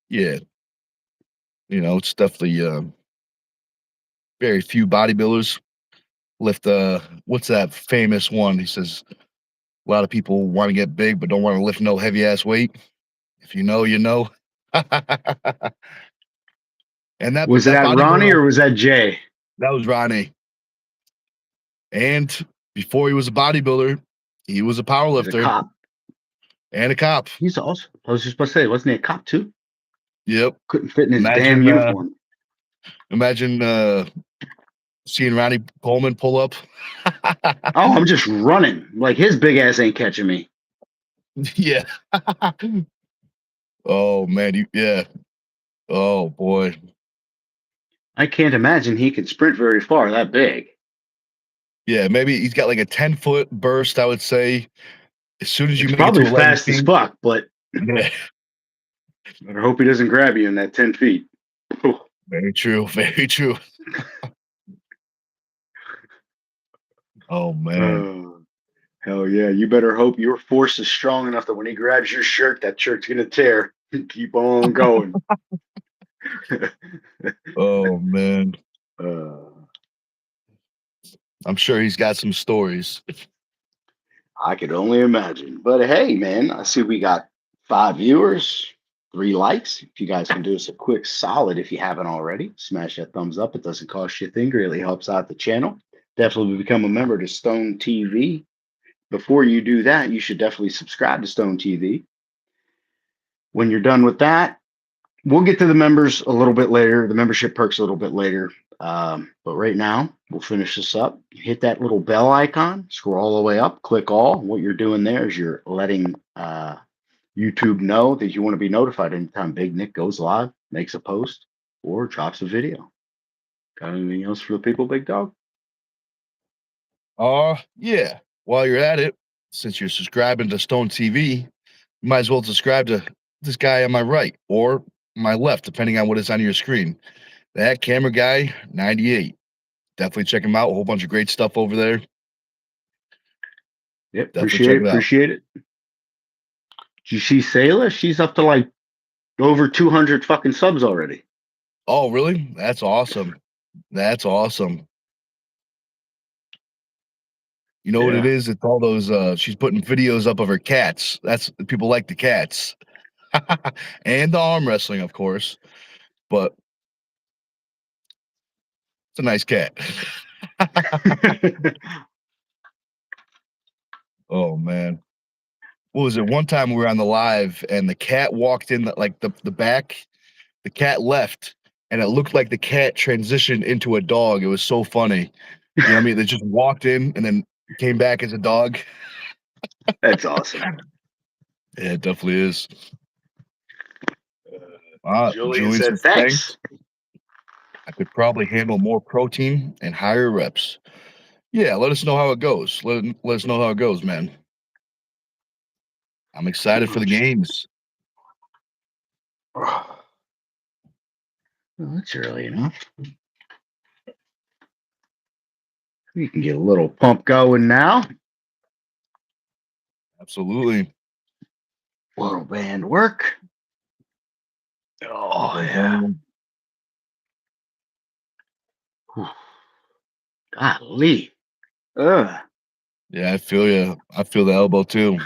Yeah, it's definitely very few bodybuilders lift. What's that famous one? He says a lot of people want to get big but don't want to lift no heavy ass weight. If you know, you know. And that Was that that Ronnie bodybuilder, or was that Jay? that was Ronnie. And before he was a bodybuilder, he was a He's a powerlifter cop. and a cop. He's also, I was just about to say, wasn't he a cop too? Yep. Couldn't fit in his damn Imagine, uniform. seeing Ronnie Coleman pull up. Oh, I'm just running. Like his big ass ain't catching me. Yeah. Oh man, yeah. Oh boy. I can't imagine he could sprint very far that big. Yeah, maybe he's got like a 10-foot burst, I would say. As soon as you It's make it probably to 11 fast as feet. fuck, but Yeah. I hope he doesn't grab you in that 10 feet. Very true. Very true. Oh man. Oh, hell yeah. You better hope your force is strong enough that when he grabs your shirt, that shirt's going to tear. Keep on going. Oh man. uh, I'm sure he's got some stories. I could only imagine. But hey, man, I see we got 5 viewers, 3 likes. If you guys can do us a quick solid if you haven't already, smash that thumbs up. It doesn't cost you a thing, greatly helps out the channel. Definitely become a member to Stone TV. Before you do that, you should definitely subscribe to Stone TV. When you're done with that, we'll get to the members a little bit later, the membership perks a little bit later. But right now, we'll finish this up. Hit that little bell icon, scroll all the way up, click all. What you're doing there is you're letting YouTube know that you want to be notified anytime Big Nick goes live, makes a post, or drops a video. Got anything else for the people, Big Dog? Yeah. While you're at it, since you're subscribing to Stone TV, you might as well subscribe to this guy on my right or my left, depending on what is on your screen. That camera guy, 98. Definitely check him out. A whole bunch of great stuff over there. Yep, Definitely appreciate check it. it out. Appreciate it. Did you see Sayla? She's up to like over 200 fucking subs already. Oh, really? That's awesome. That's awesome. You know what it Yeah. is? It's all those she's putting videos up of her cats. That's people like the cats. And the arm wrestling, of course. But it's a nice cat. Oh man. What was it? One time we were on the live and the cat walked in the back, the cat left, and it looked like the cat transitioned into a dog. It was so funny. You know what I mean? They just walked in and then came back as a dog. That's awesome. Yeah, it definitely is. Julian Julian said, says thanks. thanks. I could probably handle more protein and higher reps. Yeah, let us know how it goes. Let us know how it goes, man. I'm excited for Oh, the games. well, that's early enough. We can get a little pump going now. Absolutely. Little band work. Oh yeah. Mhm. Whew. Golly. Ugh. Yeah, I feel you. I feel the elbow too.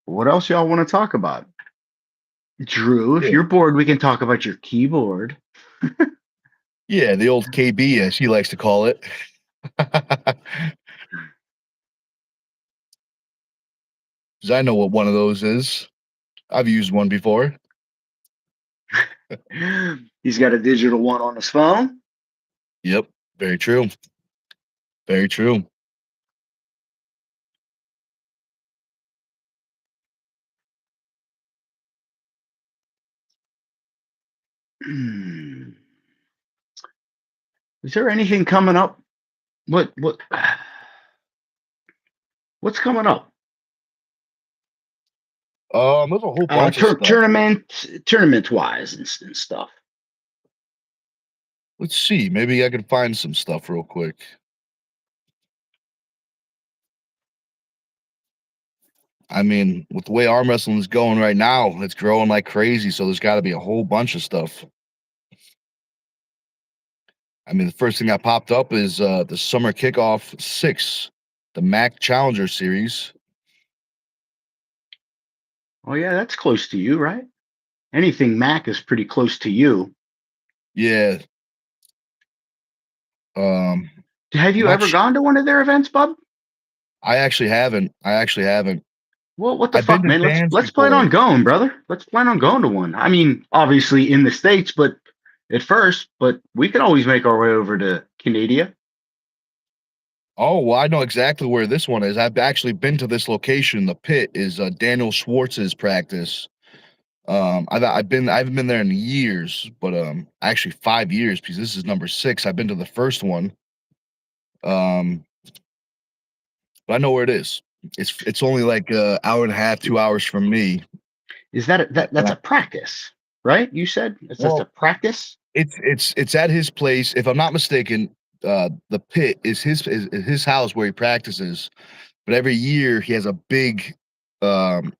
What else y'all want to talk about? Drew, if Yeah. you're bored, we can talk about your keyboard. Yeah, the old KB, as he likes to call it. 'Cause I know what one of those is. I've used one before. He's got a digital one on his phone. Yep, very true. Very true. Is there anything coming up? What what's coming up? There's a whole bunch of stuff. Tournament wise and stuff. Let's see. Maybe I can find some stuff real quick. I mean, with the way arm wrestling is going right now, it's growing like crazy. So there's got to be a whole bunch of stuff. I mean, the first thing that popped up is the Summer Kickoff 6, the Mac Challenger Series. Oh yeah, that's close to you, right? Anything Mac is pretty close to you. Yeah. Um, Have I'm you not ever sure. gone to one of their events, bub? I actually haven't. I actually haven't. Well, what the I've been fuck, to man? Let's Dan's let's plan before. on going, brother. Let's plan on going to one. I mean, obviously in the States, but at first, but we can always make our way over to Canada. Oh, well, I know exactly where this one is. I've actually been to this location. The pit is Daniel Schwartz's practice. I haven't been there in years, but actually 5 years because this is number 6. I've been to the first one. Um, but I know where it is. It's only like a hour and a half, 2 hours from me. Is that And that's a practice, right? You said that's a well, practice. it's at his place. If I'm not mistaken, the pit is his house where he practices. But every year he has a big um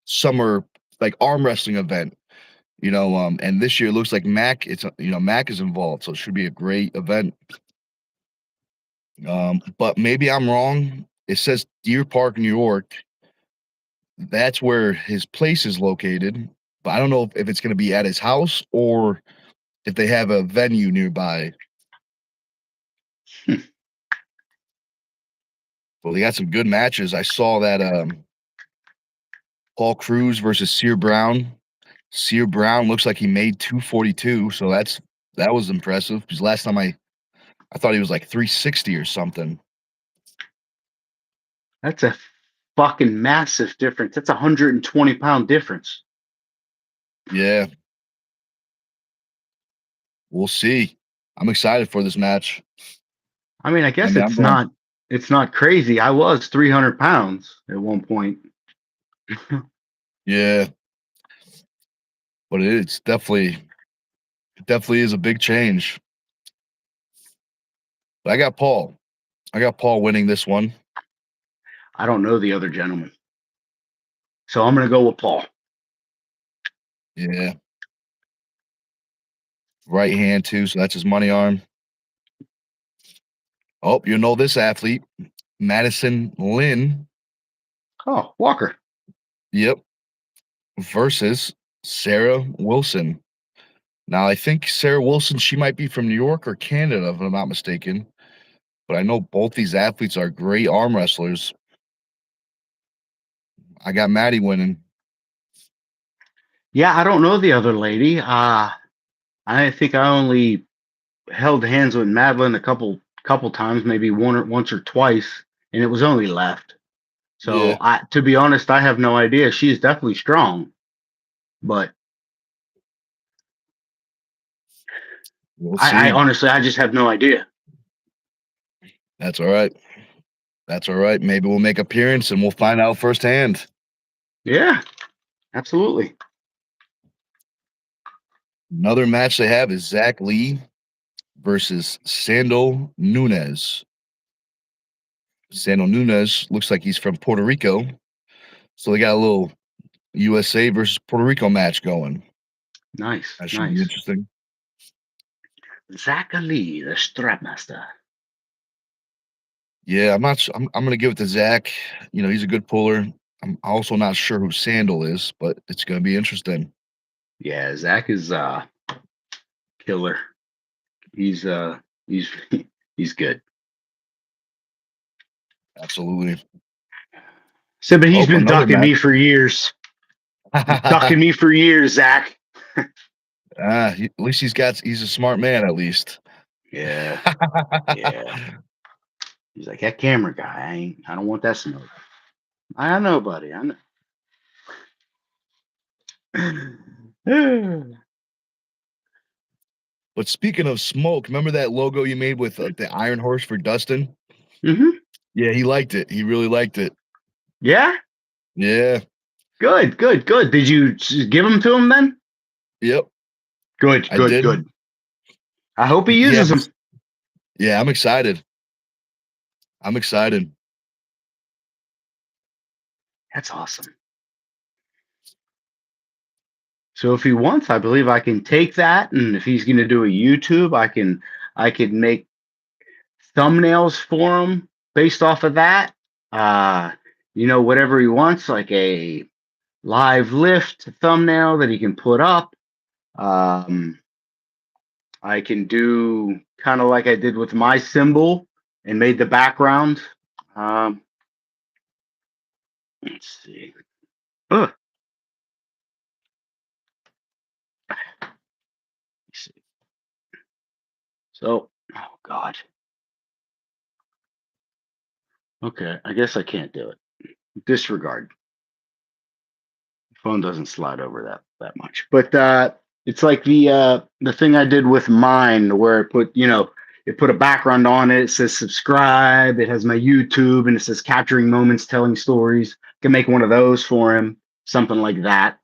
summer like arm wrestling event. And this year it looks like Mac is involved, so it should be a great event. But maybe I'm wrong. It says Deer Park, New York. That's where his place is located. But I don't know if it's going to be at his house or if they have a venue nearby. Hmm. Well, they got some good matches. I saw that Paul Cruz versus Sear Brown. Sear Brown looks like he made 242, so that was impressive because last time I thought he was like 360 or something. That's a fucking massive difference. That's a 120-pound difference. Yeah, we'll see. I'm excited for this match. I mean, I I guess mean, I'm going. it's not crazy. I was 300 pounds at one point. Yeah, but it's definitely is a big change. But I got Paul. I got Paul winning this one. I don't know the other gentleman, so I'm gonna go with Paul. Yeah, right hand too, so that's his money arm. Oh, you know this athlete, Madison Lynn. Oh, Walker. Yep, versus Sarah Wilson. Now I think Sarah Wilson, she might be from New York or Canada, if I'm not mistaken. But I know both these athletes are great arm wrestlers. I got Maddie winning. Yeah, I don't know the other lady. I think I only held hands with Madeline a couple times, maybe once or twice, and it was only left. Yeah. So to be honest, I have no idea. She is definitely strong, but We'll I see. honestly, I just have no idea. That's all right. That's all right. Maybe we'll make appearance and we'll find out firsthand. Yeah, absolutely. Another match they have is Zach Lee versus Sandal Nunez. Sandal Nunez looks like he's from Puerto Rico, so they got a little USA versus Puerto Rico match going. Nice, That should be nice. interesting. Zach Ali, the Strapmaster. Yeah, I'm not. I'm gonna give it to Zach. You know, he's a good puller. I'm also not sure who Sandal is, but it's gonna be interesting. Yeah, Zach is killer. He's he's he's good. Absolutely. So, but he's Oh, been another ducking match. me for years. Ducking me for years, Zach. At least he's a smart man. At least. Yeah, yeah. He's like that camera guy. I don't want that smoke. I know, buddy. I know. But speaking of smoke, remember that logo you made with the Iron Horse for Dustin? hmm Yeah, he liked it. He really liked it. Yeah. Yeah. Good. Good. Good. Did you give them to him then? Yep. Good. I Good. did. Good. I hope he Yeah. uses them. Yeah. I'm excited. I'm excited. That's awesome. So if he wants, I believe I can take that, and if he's going to do a YouTube, I could make thumbnails for him based off of that. Uh, whatever he wants, like a live lift thumbnail that he can put up. Um, I can do kind of like I did with my symbol and made the background. Um, let's see. Ugh. Let's see. So, oh God. Okay, I guess I can't do it. Disregard. Phone doesn't slide over that much. But it's like the thing I did with mine where it put a background on it. It says subscribe. It has my YouTube and it says capturing moments, telling stories. I can make one of those for him, something like that.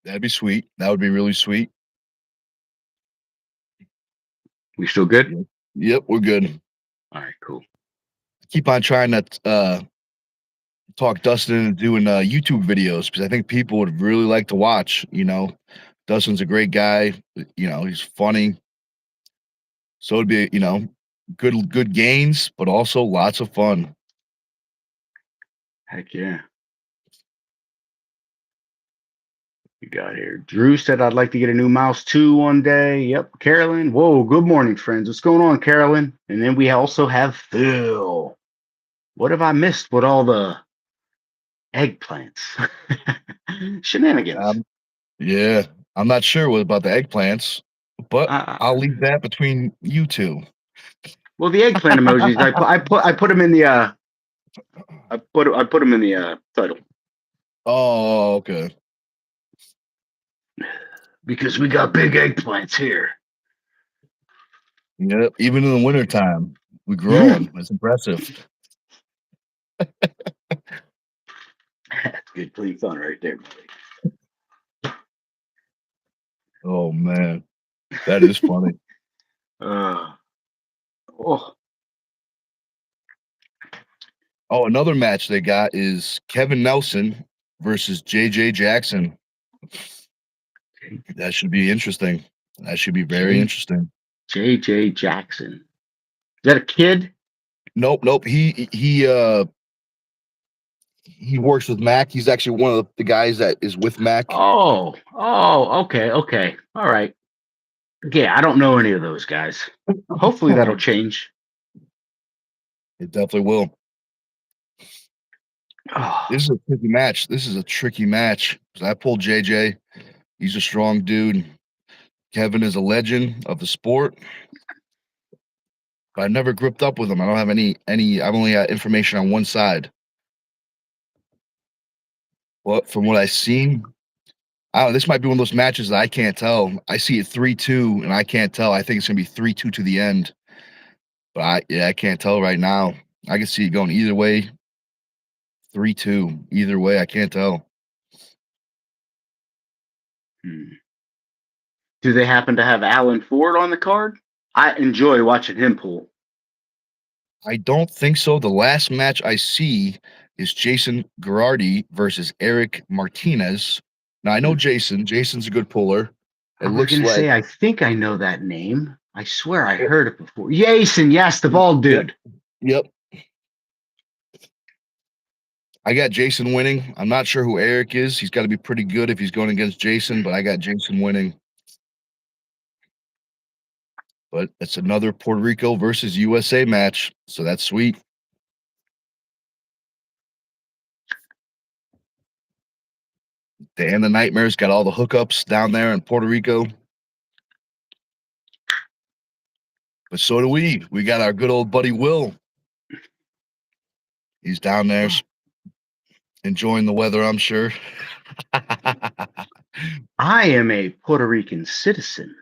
That'd be sweet. That would be really sweet. We still good? Yep. Yep, we're good. All right, cool. Keep on trying to talk Dustin into doing YouTube videos because I think people would really like to watch. You know, Dustin's a great guy. You know, he's funny. So it'd be, good gains, but also lots of fun. Heck yeah. We got here. Drew said I'd like to get a new mouse too one day. Yep. Carolyn. Whoa, good morning, friends. What's going on, Carolyn? And then we also have Phil. What have I missed with all the eggplants? Shenanigans. Yeah, I'm not sure what about the eggplants, but Uh, I'll leave that between you two. well, the eggplant emojis. I put them in the I put them in the title Oh, okay. because we got big eggplants here. Yep. Even in the wintertime, we grow That's them. It's impressive. good, clean fun right there, Oh man, that is funny. buddy. Oh, Oh, another match they got is Kevin Nelson versus JJ Jackson. That should be interesting. That should be very J interesting. J Jackson. Is that a kid? Nope, nope. He works with Mac. He's actually one of the guys that is with Mac. Okay, okay. All right. Yeah, I don't know any of those guys. Hopefully that'll change. It definitely will. Oh, This is a tricky match. This is a tricky match. 'Cause I pulled JJ. He's a strong dude. Kevin is a legend of the sport. But I've never gripped up with him. I don't have any I've only got information on one side. But from what I've seen, I don't know, this might be one of those matches that I can't tell. I see it 3-2, and I can't tell. I think it's gonna be 3-2 to the end. But I can't tell right now. I can see it going either way. 3-2. Either way, I can't tell. Hmm. Do they happen to have Alan Ford on the card? I enjoy watching him pull. I don't think so. The last match I see is Jason Girardi versus Eric Martinez. Now I know Hmm. Jason. Jason's a good puller. I It was looks gonna like say I think I know that name. I swear I heard it before. Jason, yes, the bald yep, dude. yep. I got Jason winning. I'm not sure who Eric is. He's got to be pretty good if he's going against Jason, but I got Jason winning. But it's another Puerto Rico versus USA match, so that's sweet. Dan the Nightmare's got all the hookups down there in Puerto Rico. But so do we. We got our good old buddy Will. He's down there enjoying the weather, I'm sure. I am a Puerto Rican citizen.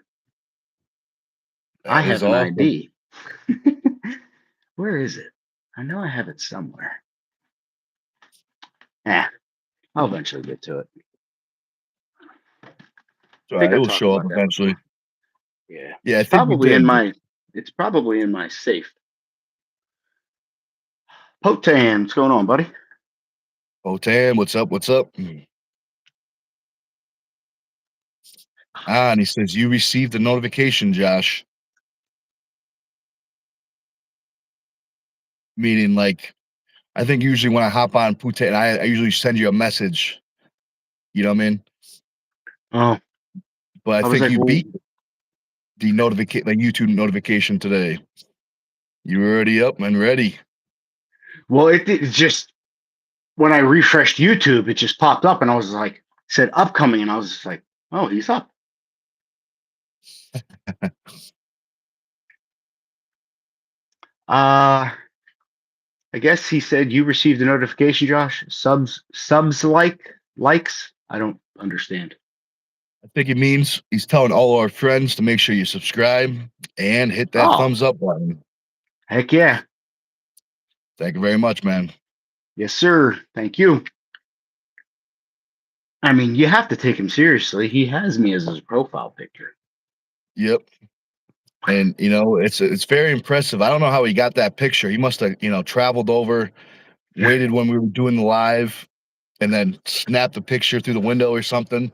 I That is have an awesome. ID. Where is it? I know I have it somewhere. Yeah, I'll eventually get to it. I All think right, it I will talked show up about that eventually. before. Yeah. Yeah, I It's think we probably did. in my it's probably in my safe. Potan, what's going on, buddy? Botan, what's up? What's up? Ah, and he says you received a notification, Josh. Meaning, like, I think usually when I hop on Putin, I usually send you a message. You know what I mean? Oh, But I I was think like, you well, beat the YouTube notification today. You were already up and ready. it just when I refreshed YouTube, it just popped up, and I was like, said upcoming, and I was just like, oh, he's up. I guess he said you received a notification, Josh. Likes. I don't understand. I think it means he's telling all our friends to make sure you subscribe and hit that Oh, thumbs up button. heck yeah. Thank you very much, man. Yes, sir. Thank you. I mean, you have to take him seriously. He has me as his profile picture. Yep. And it's very impressive. I don't know how he got that picture. He must have, traveled over, waited when we were doing the live, and then snapped the picture through the window or something.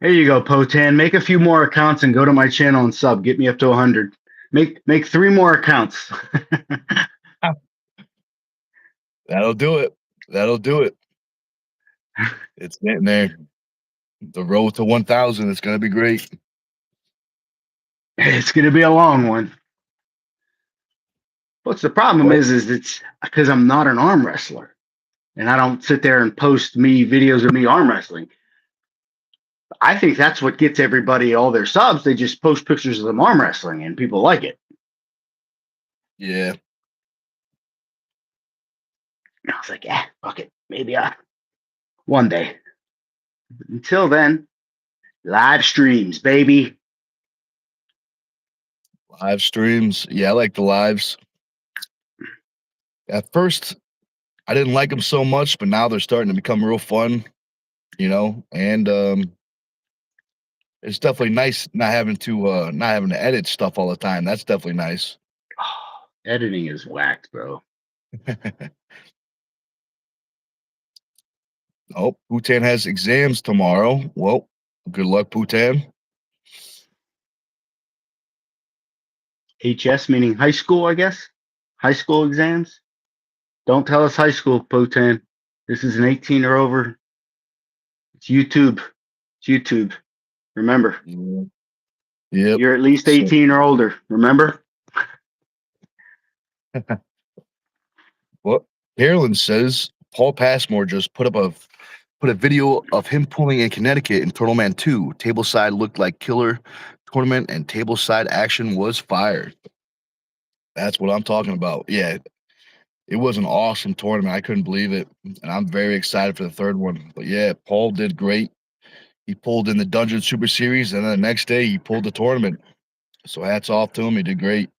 There you go, Potan. Make a few more accounts and go to my channel and sub. Get me up to 100. Make 3 more accounts. That'll do it. That'll do it. It's getting there. The road to 1,000 is gonna be great. It's gonna be a long one. What's the problem But is it's because I'm not an arm wrestler, and I don't sit there and post me videos of me arm wrestling. I think that's what gets everybody all their subs. They just post pictures of them arm wrestling, and people like it. yeah, And I was like, yeah, fuck it, maybe one day. Until then, live streams, baby. live streams. Yeah, I like the lives. At first, I didn't like them so much, but now they're starting to become real fun, and it's definitely nice not having to edit stuff all the time. That's definitely nice. Oh, editing is whacked, bro. Oh, Putan has exams tomorrow. Well, good luck, Putan. HS meaning high school, I guess. High school exams. Don't tell us high school, Potan. This is an 18 or over. It's YouTube. It's YouTube. Remember, Yeah. Yep. you're at least So, 18 or older. Remember? what Carolyn says, Paul Passmore just put a video of him pulling in Connecticut in Turtle Man 2. Tableside looked like killer tournament and tableside action was fired. That's what I'm talking about. Yeah. It was an awesome tournament. I couldn't believe it, and I'm very excited for the third one. But yeah, Paul did great. He pulled in the Dungeon Super Series, and then the next day he pulled the tournament. So hats off to him. He did great.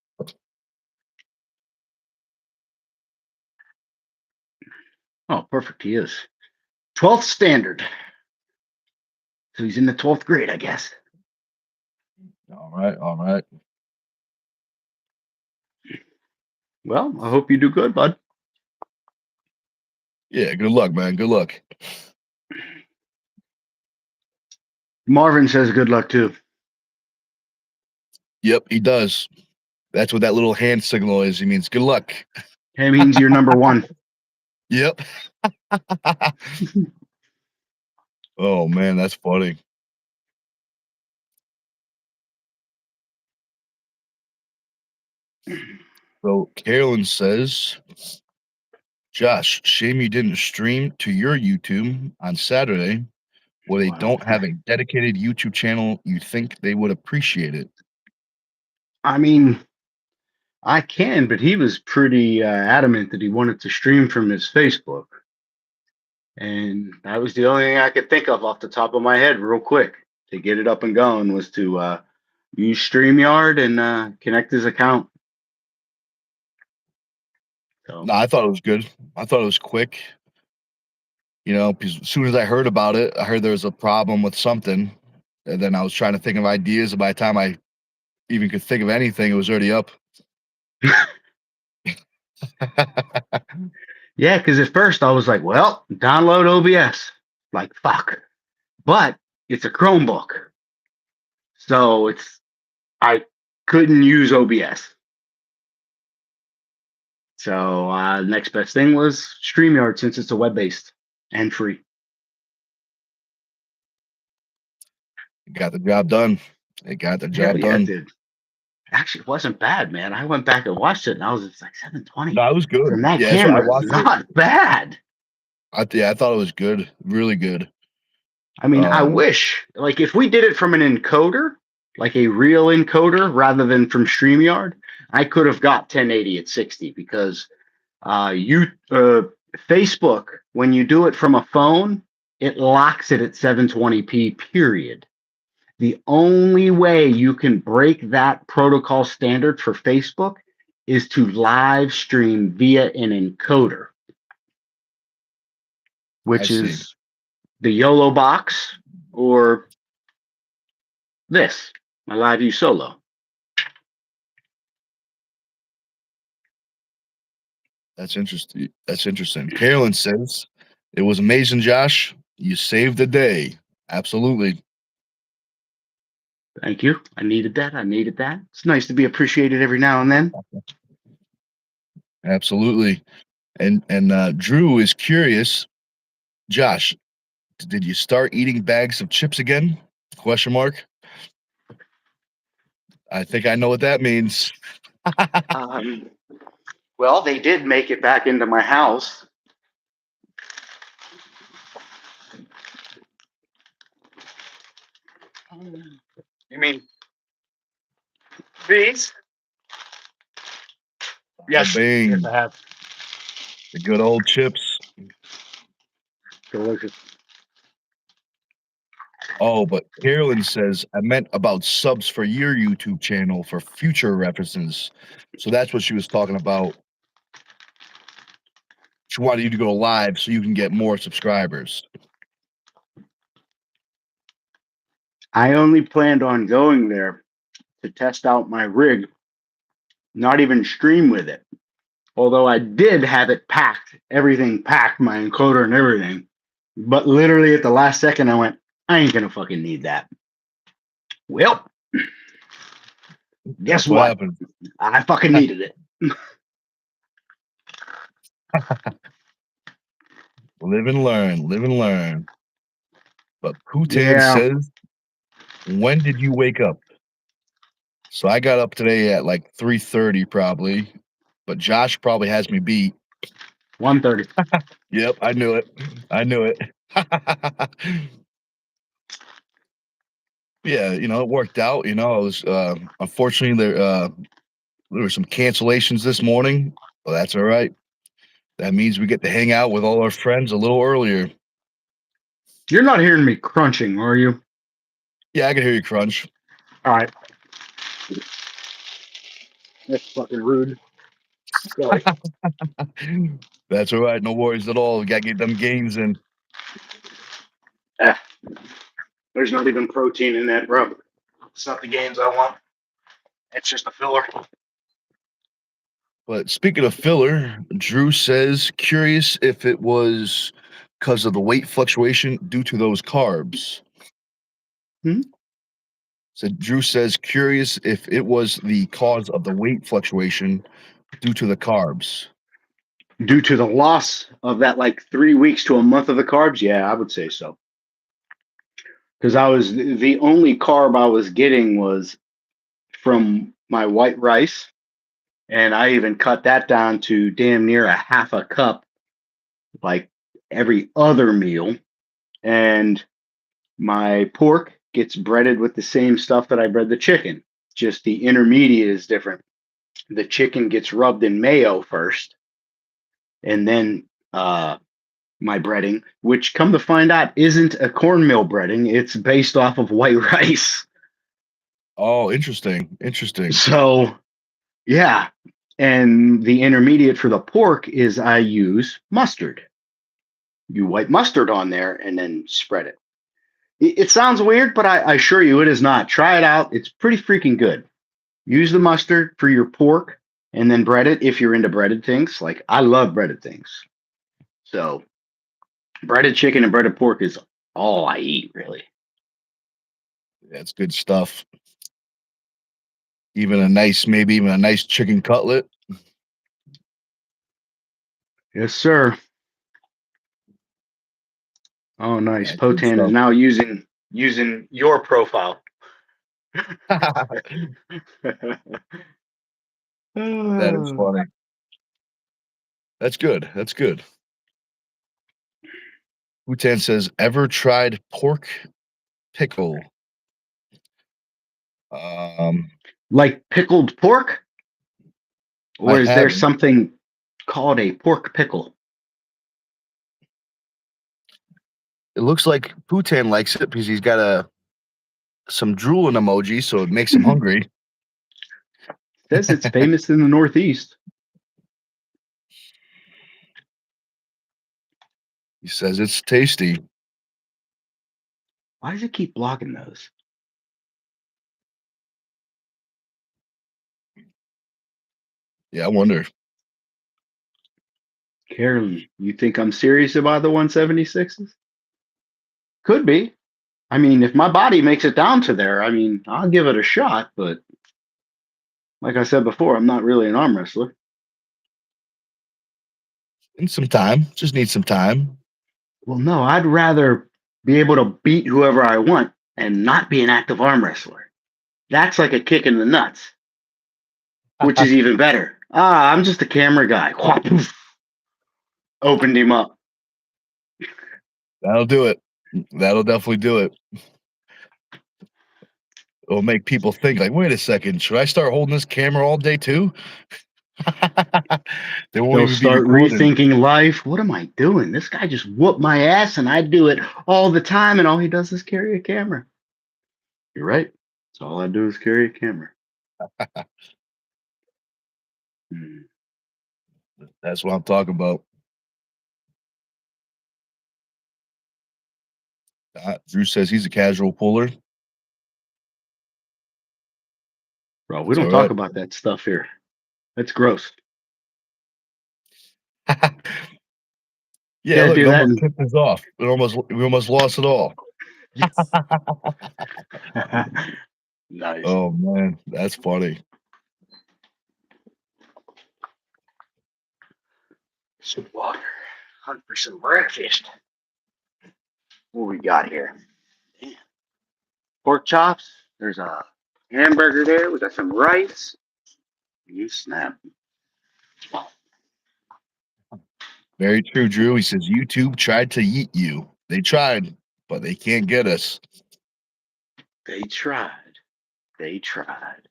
Oh, perfect. He is 12th standard. So he's in the 12th grade, I guess. All right, all right. Well, I hope you do good, bud. Yeah, good luck, man. Good luck. Marvin says good luck too. Yep, he does. That's what that little hand signal is. He means good luck. That means you're number one. Yep. Oh man, that's funny. So Carolyn says, Josh, shame you didn't stream to your YouTube on Saturday where they Wow. don't have a dedicated YouTube channel. You think they would appreciate it? I mean, I can, but he was pretty adamant that he wanted to stream from his Facebook. And that was the only thing I could think of off the top of my head, real quick, to get it up and going, was to use StreamYard and connect his account. So No, I thought it was good. I thought it was quick. You know, because as soon as I heard about it, I heard there was a problem with something. And then I was trying to think of ideas. And by the time I even could think of anything, it was already up. yeah, because at first I was like, well, download OBS. Like, fuck. But it's a Chromebook. So I couldn't use OBS. So next best thing was StreamYard, since it's a web-based and free. Got the job done. It got the Hell job yeah, it done. did. Actually, it wasn't bad, man. I went back and watched it, and I was just like 720. No, it was From good. that Yeah, that's what I camera, it's watched it. not bad. I thought it was good. Really good. I mean, I wish, like, if we did it from an encoder, like a real encoder, rather than from StreamYard, I could have got 1080 at 60, because Facebook, when you do it from a phone, it locks it at 720p, period. The only way you can break that protocol standard for Facebook is to live stream via an encoder, I which see. is the YOLO box or this, my Live View Solo. That's interesting. That's interesting. Carolyn says, it was amazing, Josh. You saved the day. Absolutely. Thank you. I needed that. I needed that. It's nice to be appreciated every now and then. Absolutely. And Drew is curious. Josh, did you start eating bags of chips again? Question mark. I think I know what that means. Well, they did make it back into my house. You mean these? Yes, Bing. yes, I have. The good old chips. Delicious. Oh, but Carolyn says, I meant about subs for your YouTube channel for future references. So that's what she was talking about. She wanted you to go live so you can get more subscribers. I only planned on going there to test out my rig, not even stream with it. Although I did have it packed, everything packed, my encoder and everything. But literally at the last second, I went, I ain't gonna fucking need that. Well, guess That's what what? happened. I fucking needed it. Live and learn, live and learn. But Putan Yeah, says, when did you wake up? So I got up today at like 3:30 probably, but Josh probably has me beat. 1:30. Yep, I knew it. I knew it. Yeah, you know, it worked out. You know, I was unfortunately there were some cancellations this morning, but that's all right. That means we get to hang out with all our friends a little earlier. You're not hearing me crunching, are you? Yeah, I can hear you crunch. All right. That's fucking rude. Sorry. That's all right. No worries at all. We got to get them gains in. There's not even protein in that, bro. It's not the gains I want. It's just a filler. But speaking of filler, Drew says, curious if it was because of the weight fluctuation due to those carbs. So Drew says, curious if it was the cause of the weight fluctuation due to the carbs. Due to the loss of that like 3 weeks to a month of the carbs, yeah, I would say so. Because I was the only carb I was getting was from my white rice, and I even cut that down to damn near a half a cup, like every other meal. And my pork gets breaded with the same stuff that I bread the chicken. Just the intermediate is different. The chicken gets rubbed in mayo first, and then my breading, which come to find out isn't a cornmeal breading. It's based off of white rice. Oh, interesting. Interesting. So, yeah. And the intermediate for the pork is I use mustard. You wipe mustard on there and then spread it. It sounds weird, but I assure you it is not. Try it out. It's pretty freaking good. Use the mustard for your pork and then bread it if you're into breaded things. Like I love breaded things. So breaded chicken and breaded pork is all I eat, really. That's good stuff. Maybe even a nice chicken cutlet. Yes, sir. Oh, nice. Yeah, good Potan is stuff. now using your profile. That is funny. That's good. That's good. Hutan says, ever tried pork pickle? Like pickled pork? I Or is there haven't. something called a pork pickle? It looks like Putan likes it because he's got some drooling emoji, so it makes him hungry. Says it's famous in the Northeast. He says it's tasty. Why does it keep blocking those? Yeah, I wonder. Carolyn, you think I'm serious about the 176s? Could be. I mean, if my body makes it down to there, I mean, I'll give it a shot. But like I said before, I'm not really an arm wrestler. In some time. Just need some time. Well, no, I'd rather be able to beat whoever I want and not be an active arm wrestler. That's like a kick in the nuts, which is even better. I'm just a camera guy. Opened him up. That'll do it. That'll definitely do it. It'll make people think, like, wait a second, should I start holding this camera all day too? They won't They'll even be start recording. rethinking life. What am I doing? This guy just whooped my ass and I do it all the time, and all he does is carry a camera. You're right. That's all I do is carry a camera. Hmm. That's what I'm talking about. Drew says he's a casual puller. Bro, we It's don't all talk right. about that stuff here. That's gross. Yeah, Can't look, it do that. almost tipped us off. We almost lost it all. Yes. Nice. Oh man, that's funny. Some water. Hunt for some breakfast. What we got here? Damn. Pork chops. There's a hamburger there. We got some rice. You snap. Very true, Drew. He says YouTube tried to yeet you. They tried, but they can't get us. They tried. They tried.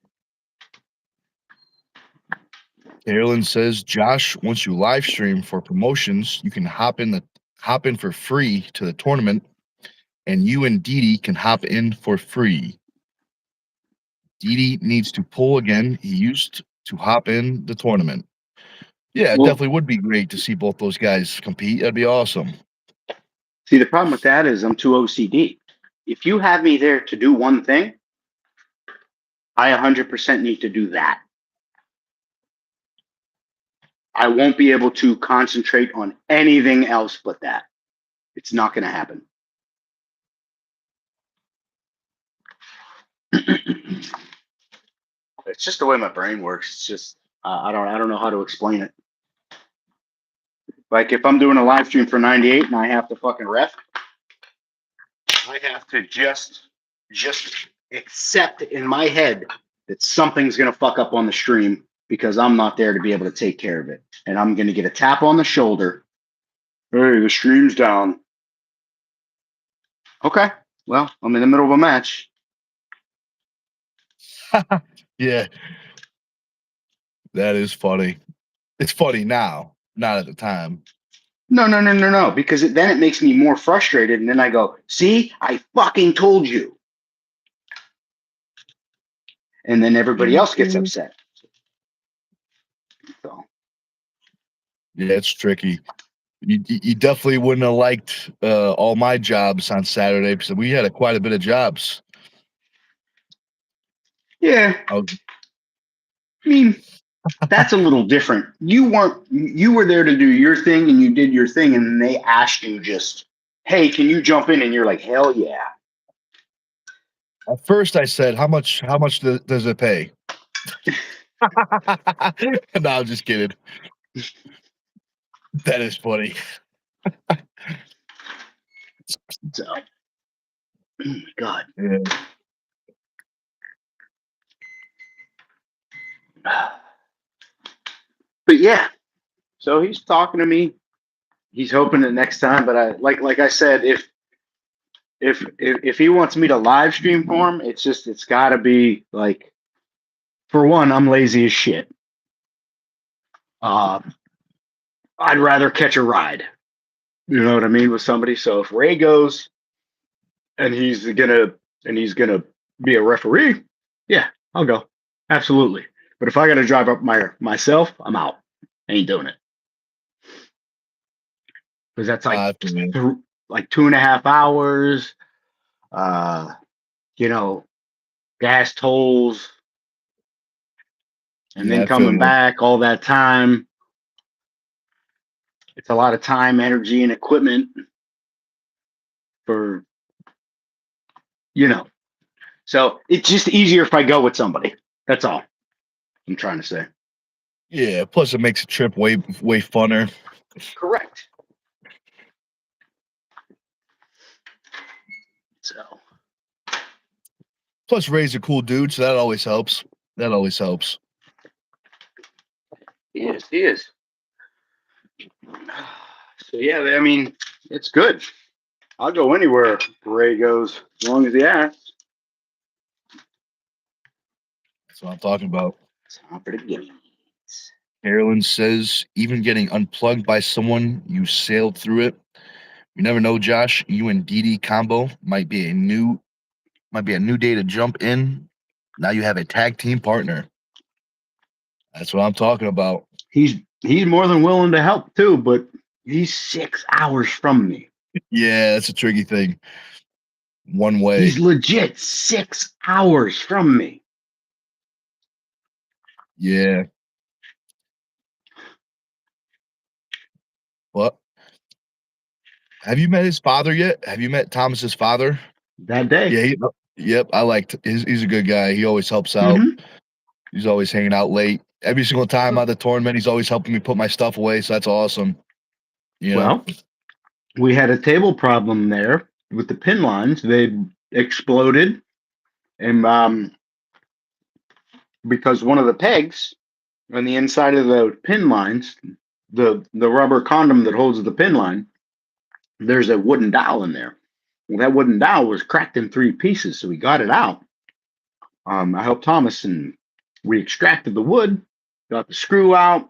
Carolyn says, Josh, once you live stream for promotions, you can hop in for free to the tournament, and you and Didi can hop in for free. Didi needs to pull again. He used to hop in the tournament. Yeah, it Well, definitely would be great to see both those guys compete. That'd be awesome. see, the problem with that is I'm too OCD. If you have me there to do one thing, I 100% need to do that. I won't be able to concentrate on anything else but that. It's not going to happen. It's just the way my brain works. It's just I don't know how to explain it. Like if I'm doing a live stream for 98 and I have to fucking ref, I have to just accept in my head that something's gonna fuck up on the stream because I'm not there to be able to take care of it. And I'm gonna get a tap on the shoulder. Hey, the stream's down. Okay. Well, I'm in the middle of a match. Yeah. That is funny. It's funny now, not at the time. No. Because then it makes me more frustrated. And then I go, see, I fucking told you. And then everybody else gets upset. So. Yeah, it's tricky. You definitely wouldn't have liked all my jobs on Saturday because we had quite a bit of jobs. Yeah. I mean, that's a little different. You were there to do your thing and you did your thing and they asked you just, hey, can you jump in? And you're like, hell yeah. At first I said, how much does it pay? No, I'm just kidding. That is funny. So, oh my God. Yeah. But yeah, so he's talking to me. He's hoping that next time, but I like I said, if he wants me to live stream for him, it's got to be like, for one, I'm lazy as shit. I'd rather catch a ride. You know what I mean with somebody. So if Ray goes and he's gonna be a referee, yeah, I'll go. Absolutely. But if I gotta drive up myself, I'm out. I ain't doing it. Because that's like like 2.5 hours. You know, gas tolls, and then coming back all that time. It's a lot of time, energy, and equipment for, So it's just easier if I go with somebody. That's all I'm trying to say. Yeah, plus it makes a trip way funner. Correct. So. Plus Ray's a cool dude, so that always helps. He is. So yeah, I mean, it's good. I'll go anywhere Ray goes, as long as he asks. That's what I'm talking about. Time for the games. Carolyn says, even getting unplugged by someone, you sailed through it. You never know, Josh. You and Didi combo might be a new day to jump in. Now you have a tag team partner. That's what I'm talking about. He's more than willing to help too, but he's 6 hours from me. Yeah, that's a tricky thing. One way. He's legit 6 hours from me. Yeah. What? Have you met his father yet? Have you met Thomas's father? That day. Yeah. Yep. I liked. He's a good guy. He always helps out. Mm-hmm. He's always hanging out late. Every single time at the tournament, he's always helping me put my stuff away. So that's awesome. Well, we had a table problem there with the pin lines. They exploded, and because one of the pegs on the inside of the pin lines, the rubber condom that holds the pin line, there's a wooden dowel in there. Well, that wooden dowel was cracked in 3 pieces, so we got it out. I helped Thomas, and we extracted the wood, got the screw out.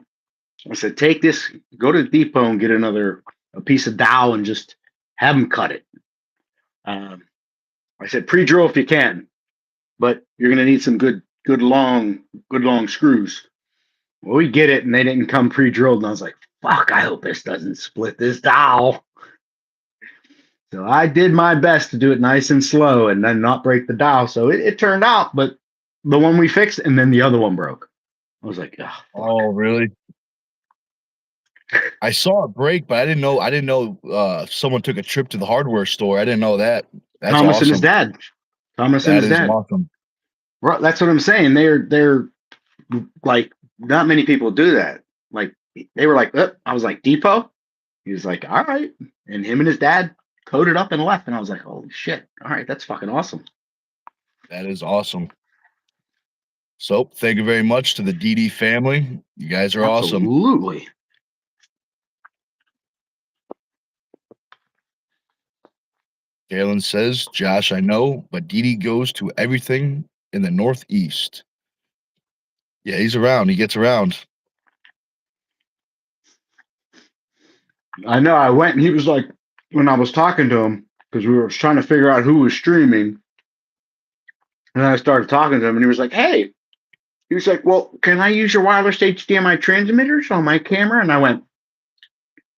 I said, take this, go to the depot and get a piece of dowel and just have them cut it. I said, pre-drill if you can, but you're gonna need some good long screws. Well, we get it, and they didn't come pre-drilled, and I was like, fuck, I hope this doesn't split this dowel. So I did my best to do it nice and slow and then not break the dowel. So it turned out, but the one we fixed and then the other one broke. I was like, oh, really? I saw it break, but I didn't know someone took a trip to the hardware store. I didn't know that. That's Thomas awesome. and his dad. Thomas That and his is dad. awesome. Right, that's what I'm saying. They're like, not many people do that. Like, they were like, I was like, depot? He was like, all right. And him and his dad coded up and left. And I was like, holy shit. All right, that's fucking awesome. That is awesome. So thank you very much to the DD family. You guys are awesome. Absolutely. Galen says, Josh, I know, but DD goes to everything in the Northeast. Yeah, he's around. He gets around. I know. I went and he was like, when I was talking to him, because we were trying to figure out who was streaming. And I started talking to him and he was like, hey, he was like, well, can I use your wireless HDMI transmitters on my camera? And I went,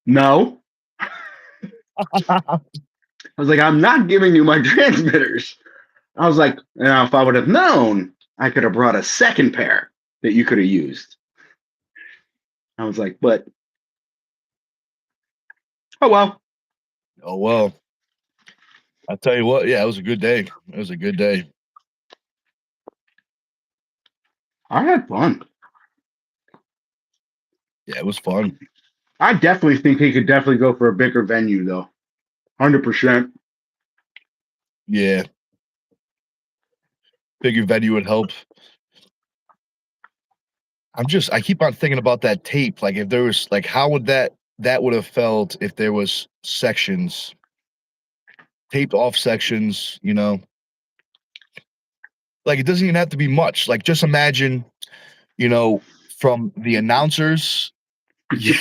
no. I was like, I'm not giving you my transmitters. I was like, if I would have known, I could have brought a second pair that you could have used. I was like, but, oh, well. Oh, well. I'll tell you what. Yeah, it was a good day. It was a good day. I had fun. Yeah, it was fun. I definitely think he could definitely go for a bigger venue, though. 100%. Yeah. Bigger venue would help. I keep on thinking about that tape. Like, if there was, like, how would that would have felt if there was sections, taped off sections, you know? Like, it doesn't even have to be much. Like, just imagine, you know, from the announcers. Yeah.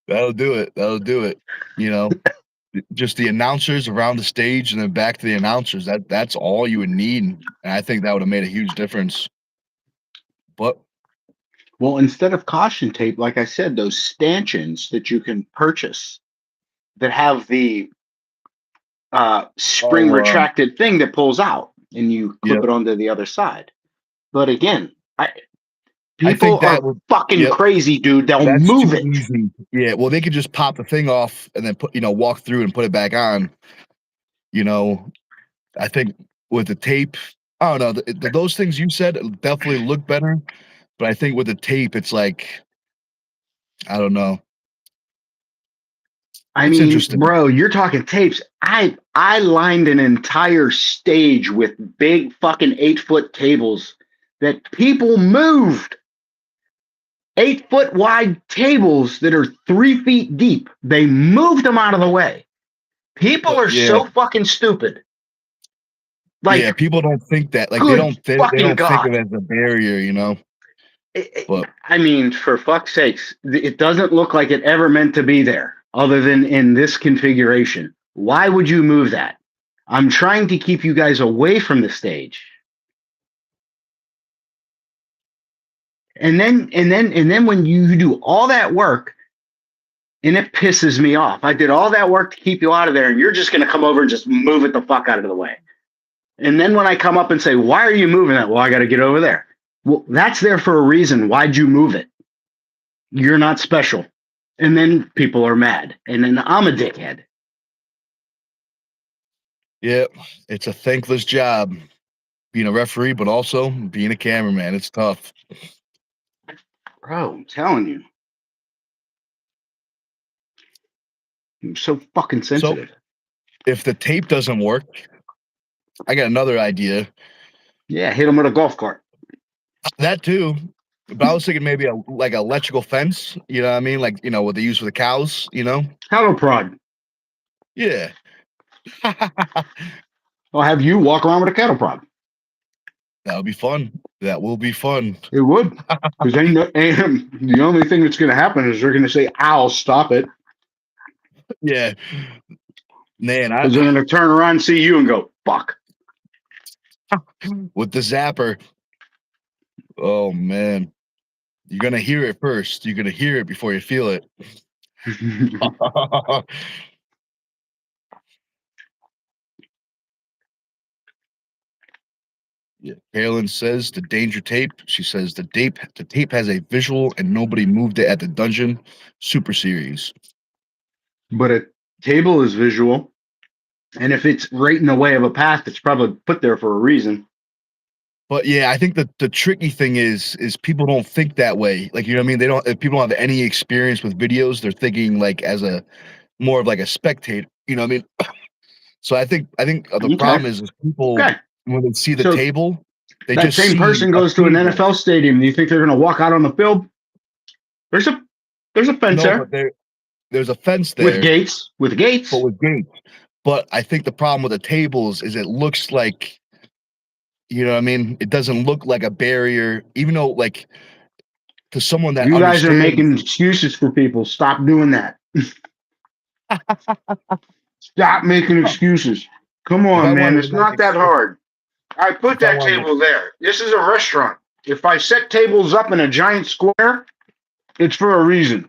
That'll do it. That'll do it. You know, just the announcers around the stage and then back to the announcers. That's all you would need. And I think that would have made a huge difference. But well, instead of caution tape, like I said, those stanchions that you can purchase that have the spring retracted thing that pulls out and you clip it onto the other side. But again, people are fucking crazy, dude. They'll move it. Easy. Yeah, well, they could just pop the thing off and then walk through and put it back on. You know, I think with the tape, I don't know. Those things you said definitely look better, but I think with the tape, it's like, I don't know. I mean, bro, you're talking tapes. I lined an entire stage with big fucking 8-foot tables that people moved. 8-foot wide tables that are 3 feet deep. They moved them out of the way. People are so fucking stupid. Like, yeah, people don't think that. Like, they don't think of it as a barrier, you know. But I mean, for fuck's sakes, it doesn't look like it ever meant to be there, other than in this configuration. Why would you move that? I'm trying to keep you guys away from the stage. And then when you do all that work, and it pisses me off. I did all that work to keep you out of there, and you're just going to come over and just move it the fuck out of the way. And then when I come up and say, why are you moving that? Well, I got to get over there. Well, that's there for a reason. Why'd you move it? You're not special. And then people are mad. And then I'm a dickhead. Yeah, it's a thankless job being a referee, but also being a cameraman. It's tough. Bro, I'm telling you. I'm so fucking sensitive. So, if the tape doesn't work, I got another idea. Yeah, hit them with a golf cart. That too. But I was thinking maybe like an electrical fence, you know what I mean? Like, what they use for the cows, Cattle prod. Yeah. I'll have you walk around with a cattle prod. That'll be fun. That will be fun. It would, because the only thing that's going to happen is they're going to say, "Ow, stop it," Yeah, man. because they're going to turn around and see you and go, "Fuck." With the zapper. Oh man, you're gonna hear it first. You're gonna hear it before you feel it. Yeah. Kaylin says the danger tape. She says the tape has a visual and nobody moved it at the dungeon. Super series. But a table is visual, and if it's right in the way of a path, it's probably put there for a reason. But yeah, I think the tricky thing is people don't think that way. Like, you know what I mean? They don't, if people don't have any experience with videos, they're thinking like as a more of like a spectator, you know what I mean? So I think the Okay, problem is people okay. when they see the So table, they that just same see person a goes to an table. NFL stadium. Do you think they're going to walk out on the field? There's a there's a fence No, but there there's a fence with there, gates. With but gates. with gates. But I think the problem with the tables is it looks like, you know what I mean? It doesn't look like a barrier, even though like to someone that You guys are understands. making excuses for people. Stop doing that. Stop making Huh, excuses. Come if on, I man. wanted to It's make not that hard. I put if I that wanted table there. This is a restaurant. If I set tables up in a giant square, it's for a reason.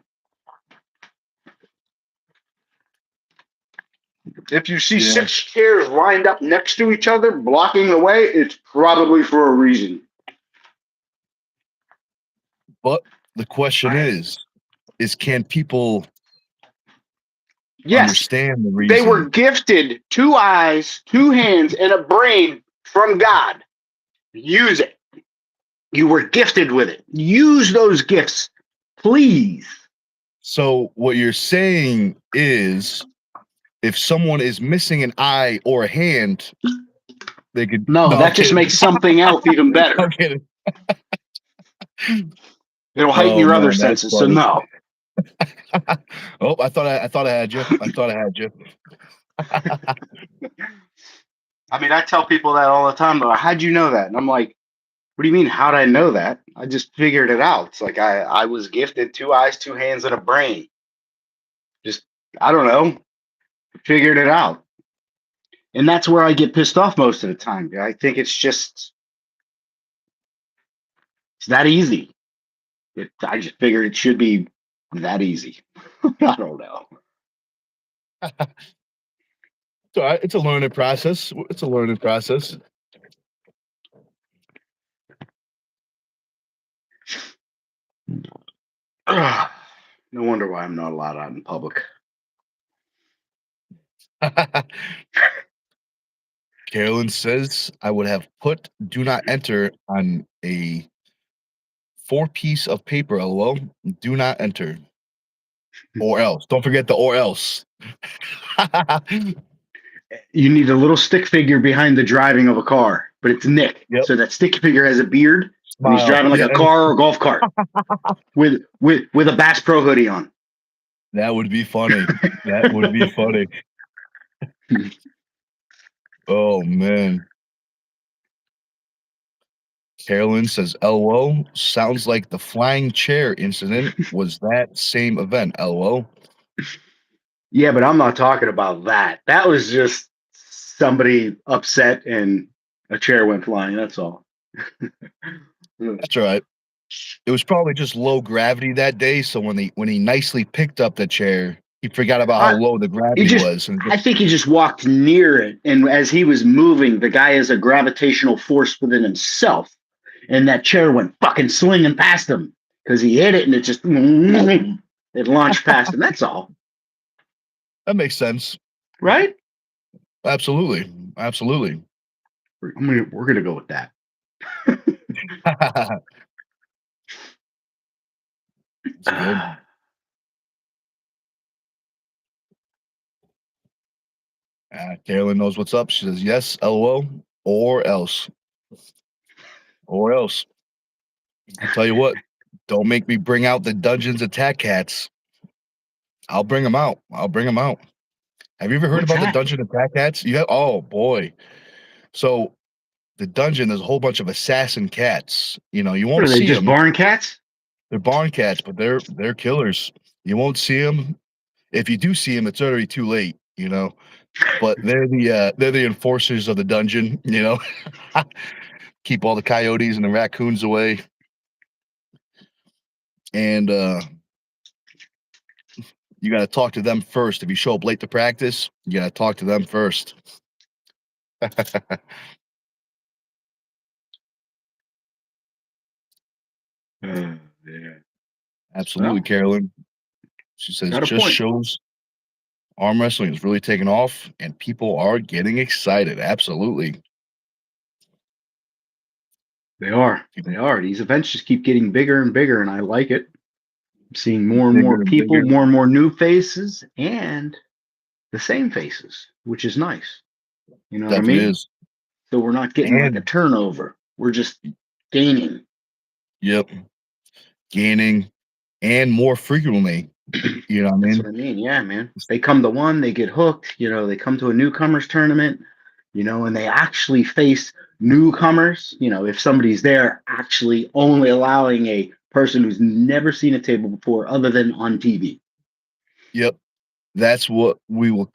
If you see yeah, 6 chairs lined up next to each other, blocking the way, it's probably for a reason. but the question I, is can people yes, understand the they were reason? gifted 2 eyes, 2 hands, and a brain from God. Use it. You were gifted with it. Use those gifts, please. So what you're saying is if someone is missing an eye or a hand, they could No, no, I'm that just kidding. makes something else even I'm better. kidding. It'll heighten Oh your other man, that's senses. So funny. no. Oh, I thought I had you. I thought I had you. I mean, I tell people that all the time. But how'd you know that? And I'm like, what do you mean? How'd I know that? I just figured it out. It's like I was gifted 2 eyes, 2 hands, and a brain. Just I don't know, figured it out. And that's where I get pissed off most of the time. I think it's that easy. I just figured it should be that easy. I don't know. It's all right. It's a learning process. It's a learning process. No wonder why I'm not allowed out in public. Carolyn says I would have put do not enter on a 4 piece of paper, lol. Do not enter. Or else. Don't forget the or else. You need a little stick figure behind the driving of a car, but it's Nick. Yep. So that stick figure has a beard and he's Smile. driving like Yeah, a car or a golf cart with a Bass Pro hoodie on. that would be funny. That would be funny. Oh man. Carolyn says, LO, sounds like the flying chair incident was that same event, LO. Yeah, but I'm not talking about that. That was just somebody upset and a chair went flying. That's all. That's all right. It was probably just low gravity that day. So when he nicely picked up the chair, he forgot about how I, low the he gravity just, was. And I think he just walked near it, and as he was moving, the guy has a gravitational force within himself, and that chair went fucking slinging past him because he hit it, and it just it launched past him. That's all, that makes sense. right? Absolutely. Absolutely. We're gonna go with that. It's good. Carolyn knows what's up. She says, yes, LOL, or else. Or else. I'll tell you what, don't make me bring out the Dungeons Attack Cats. I'll bring them out. I'll bring them out. Have you ever heard What's about the that? Dungeon Attack Cats? You have, oh boy. So the dungeon, there's a whole bunch of assassin cats. You What won't are they, see just them. barn cats? They're barn cats, but they're killers. You won't see them. If you do see them, it's already too late. But they're the enforcers of the dungeon. Keep all the coyotes and the raccoons away. And you got to talk to them first. If you show up late to practice, you got to talk to them first. Yeah. Absolutely, Well, Carolyn. She says got a just point. shows arm wrestling is really taking off and people are getting excited. Absolutely. They are. People They are. These events just keep getting bigger and bigger, and I like it. I'm seeing get more and more bigger and people, bigger. more and more new faces, and the same faces, which is nice. You know what I Definitely mean? is. So we're not getting like a And turnover. We're just gaining. yep, gaining and more frequently. You know what I That's what mean? I mean. Yeah, man. They come to one, they get hooked. They come to a newcomers tournament, and they actually face newcomers. If somebody's there, actually only allowing a person who's never seen a table before other than on TV. Yep. That's what we will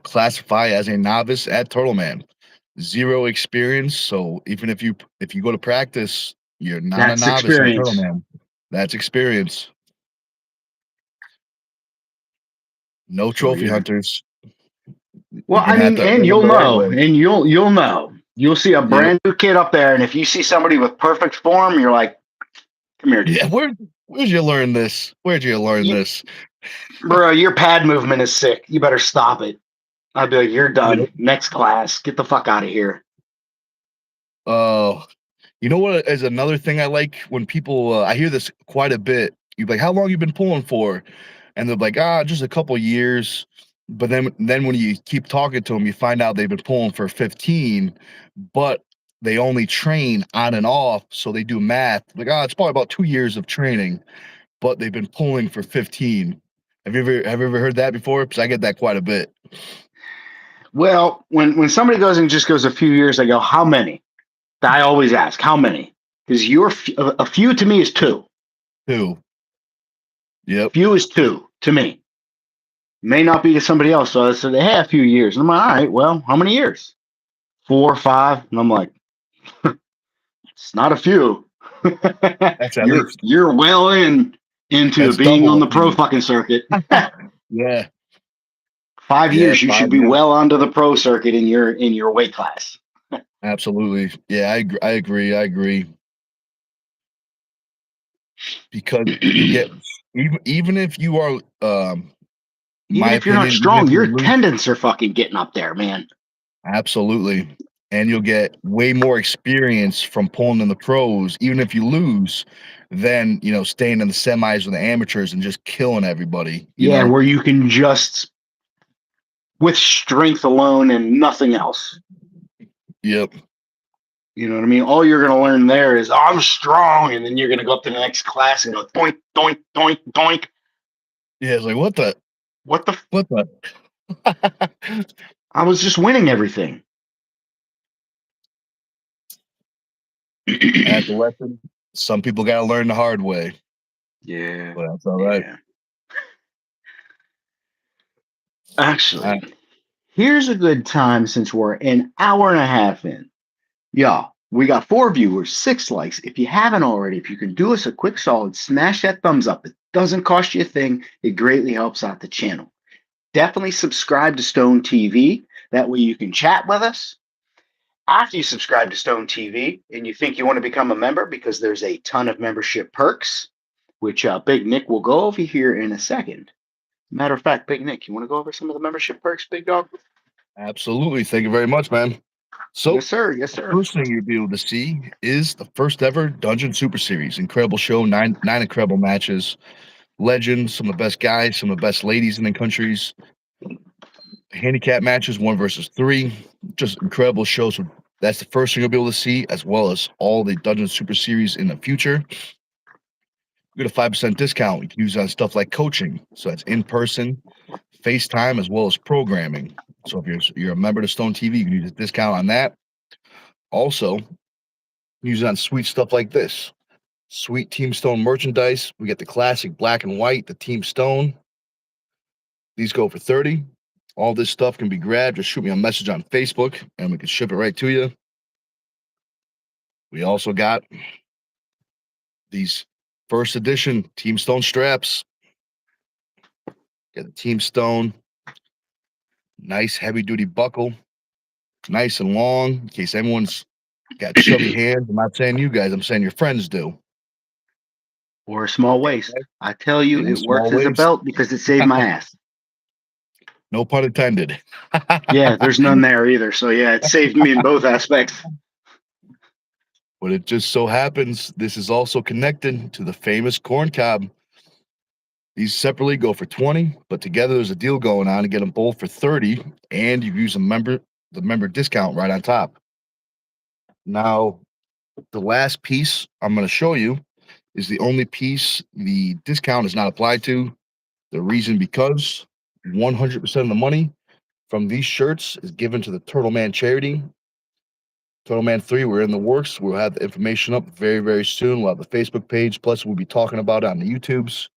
classify as a novice at Turtle Man. Zero experience. So even if you go to practice, you're not a That's novice at Turtle experience. Man. That's experience. No So trophy yeah. hunters. Well, You're I gonna have mean, to and earn them you'll the right know, way. and you'll know. You'll see a Yep. brand new kid up there, and if you see somebody with perfect form, you're like, "Come here, dude. Yeah. Where'd you learn this? Where'd you learn You, this? bro, your pad movement is sick. You better stop it." I'd be like, "You're Yep. done. Next class. Get the fuck out of here." You know what is another thing I like when people I hear this quite a bit. You're like, how long you been pulling for? And they're like, just a couple years. But then when you keep talking to them, you find out they've been pulling for 15, but they only train on and off. So they do math. Like, it's probably about 2 years of training, but they've been pulling for 15. Have you ever heard that before? Because I get that quite a bit Well, when somebody just goes a few years, I go, "How many?" I always ask, "How many?" Because a few to me is two. too. Yep. Few is two to me. May not be to somebody else. So I said, "Hey, a few years." And I'm like, "All right, well, how many years?" 4 or 5. And I'm like, "It's not a few. That's at you're least you're well into that's being on double the at pro least. fucking circuit." Yeah. 5 years, you should 5 be years. well onto the pro circuit in your weight class. Absolutely. Yeah, I agree. I agree. Because you get even if you are Even my if you're not opinion, even strong, if your you lose, attendants are fucking getting up there, man. absolutely. And you'll get way more experience from pulling in the pros, even if you lose, than staying in the semis with the amateurs and just killing everybody, Yeah, where you can just with strength alone and nothing else. Yep. You know what I mean? All you're going to learn there is, "Oh, I'm strong," and then you're going to go up to the next class and go doink, doink, doink, doink. Yeah, it's like what the What the? what the I was just winning everything. That's a lesson. Some people gotta learn the hard way. Yeah, But that's all right. yeah. Actually, I, here's a good time since we're an hour and a half in. Y'all, we got 4 viewers, 6 likes. If you haven't already, if you can do us a quick solid, smash that thumbs up. It doesn't cost you a thing. It greatly helps out the channel. Definitely subscribe to Stone TV. That way you can chat with us. After you subscribe to Stone TV and you think you want to become a member, because there's a ton of membership perks, which Big Nick will go over here in a second. Matter of fact, Big Nick, you want to go over some of the membership perks, Big Dog? absolutely. Thank you very much, man. So Yes, sir. Yes, the sir. first thing you'll be able to see is the first ever Dungeon Super Series. Incredible show, nine incredible matches, legends, some of the best guys, some of the best ladies in the countries, handicap matches, 1 versus 3, just incredible shows. So that's the first thing you'll be able to see, as well as all the Dungeon Super Series in the future. You get a 5% discount. You can use on stuff like coaching. So that's in person, FaceTime, as well as programming. So if you're a member to Stone TV, you can use a discount on that. Also, use it on sweet stuff like this. Sweet Team Stone merchandise. We get the classic black and white, the Team Stone. These go for 30. All this stuff can be grabbed. Just shoot me a message on Facebook and we can ship it right to you. We also got these first edition Team Stone straps. Get the Team Stone. Nice heavy duty buckle. Nice and long in case anyone's got chubby hands. I'm not saying you guys, I'm saying your friends do. Or a small waist. I tell you, And it works small as a waist. belt because it saved my ass. No pun intended. Yeah, there's none there either. So yeah, it saved me in both aspects. But it just so happens this is also connected to the famous corn cob. These separately go for 20, but together there's a deal going on to get them both for 30, and you use the member discount right on top. Now, the last piece I'm going to show you is the only piece the discount is not applied to. The reason because 100% of the money from these shirts is given to the Turtle Man charity. Turtle Man 3, we're in the works. We'll have the information up very, very soon. We'll have the Facebook page. Plus, we'll be talking about it on the YouTubes.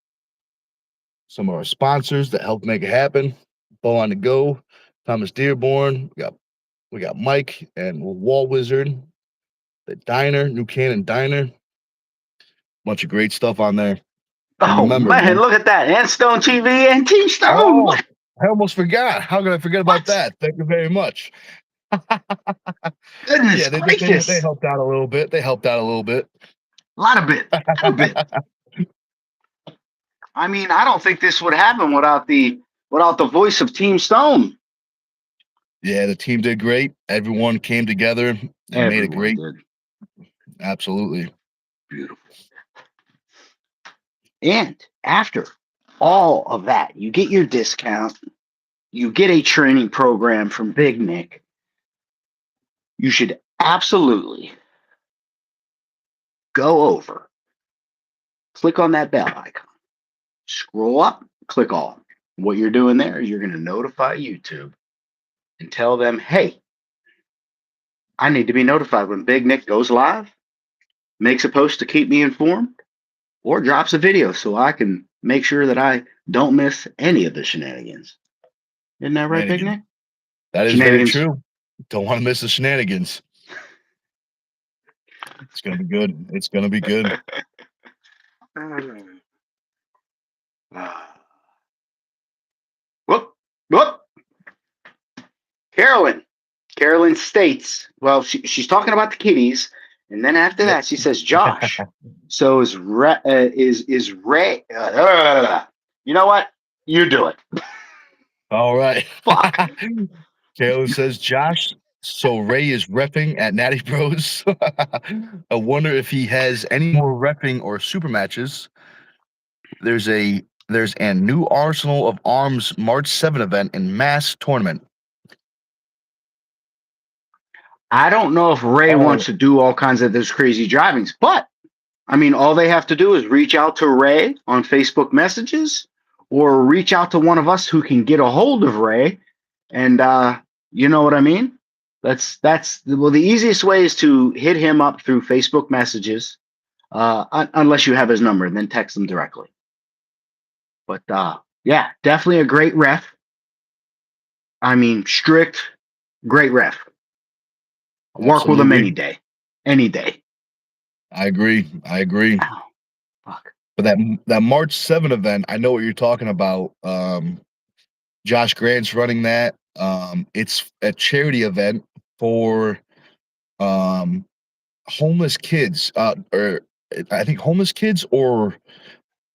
Some of our sponsors that helped make it happen. Bow on the Go, Thomas Dearborn. We got Mike and Wall Wizard, the Diner, New Cannon Diner. Bunch of great stuff on there. And Oh remember, man, look at that. And STONEtv and Team Stone. oh, What? I almost forgot. How could I forget about What? that? Thank you very much. Goodness Yeah, they gracious. helped out a little bit. They helped out a little bit. A lot of bit. A lot of bit. I mean, I don't think this would happen without the voice of Team Stone. Yeah, the team did great. Everyone came together and made it Everyone great. did. Absolutely. Beautiful. And after all of that, you get your discount. You get a training program from Big Nick. You should absolutely go over, click on that bell icon, scroll up, click all. What you're doing there is you're going to notify YouTube and tell them, hey, I need to be notified when Big Nick goes live, makes a post to keep me informed, or drops a video so I can make sure that I don't miss any of the shenanigans. Isn't that right, Big Nick? That is very Shenanigans. true. Don't want to miss the shenanigans. It's going to be good. It's going to be good. Whoop, whoop. Carolyn states, well, she's talking about the kitties, and then after that she says, Josh. So is Ray? You know what? You do it. All right. Fuck. Carolyn says, Josh, so Ray is repping at Natty Bros. I wonder if he has any more repping or super matches. There's a new Arsenal of Arms March 7 event in Mass tournament. I don't know if Ray wants to do all kinds of those crazy drivings, but I mean, all they have to do is reach out to Ray on Facebook messages or reach out to one of us who can get a hold of Ray. And you know what I mean? The easiest way is to hit him up through Facebook messages, unless you have his number, and then text him directly. But yeah, definitely a great ref. I mean, strict, great ref. Work with him any day. Any day. I agree. Ow, fuck. But that March 7 event, I know what you're talking about. Josh Grant's running that. It's a charity event for homeless kids, or I think homeless kids or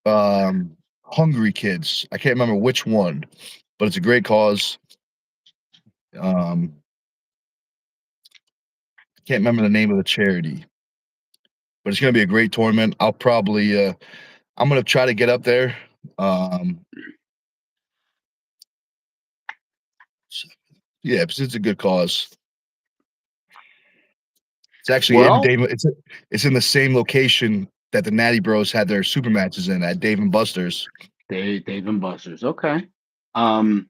hungry kids. I can't remember which one, but it's a great cause. Can't remember the name of the charity, but it's gonna be a great tournament. I'll probably I'm gonna try to get up there. Yeah, because it's a good cause. It's actually in Dave. It's in the same location that the Natty Bros had their super matches in at Dave and Buster's. Dave and Buster's. Okay. Now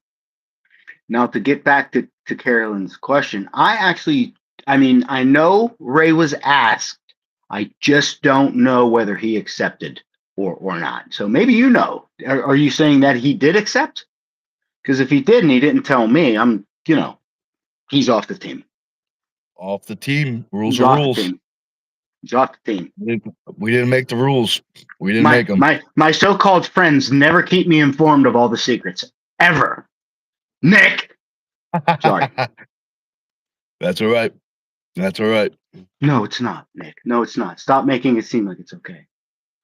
to get back to Carolyn's question, I actually I mean, I know Ray was asked. I just don't know whether he accepted or not. So maybe you know. Are you saying that he did accept? Because if he didn't, he didn't tell me. He's off the team. Off the team. Rules He's are off the rules. team. He's off the team. We didn't make the rules. We didn't My make them. my so-called friends never keep me informed of all the secrets ever. Nick, sorry. That's all right. That's all right. No, it's not, Nick. No, it's not. Stop making it seem like it's okay.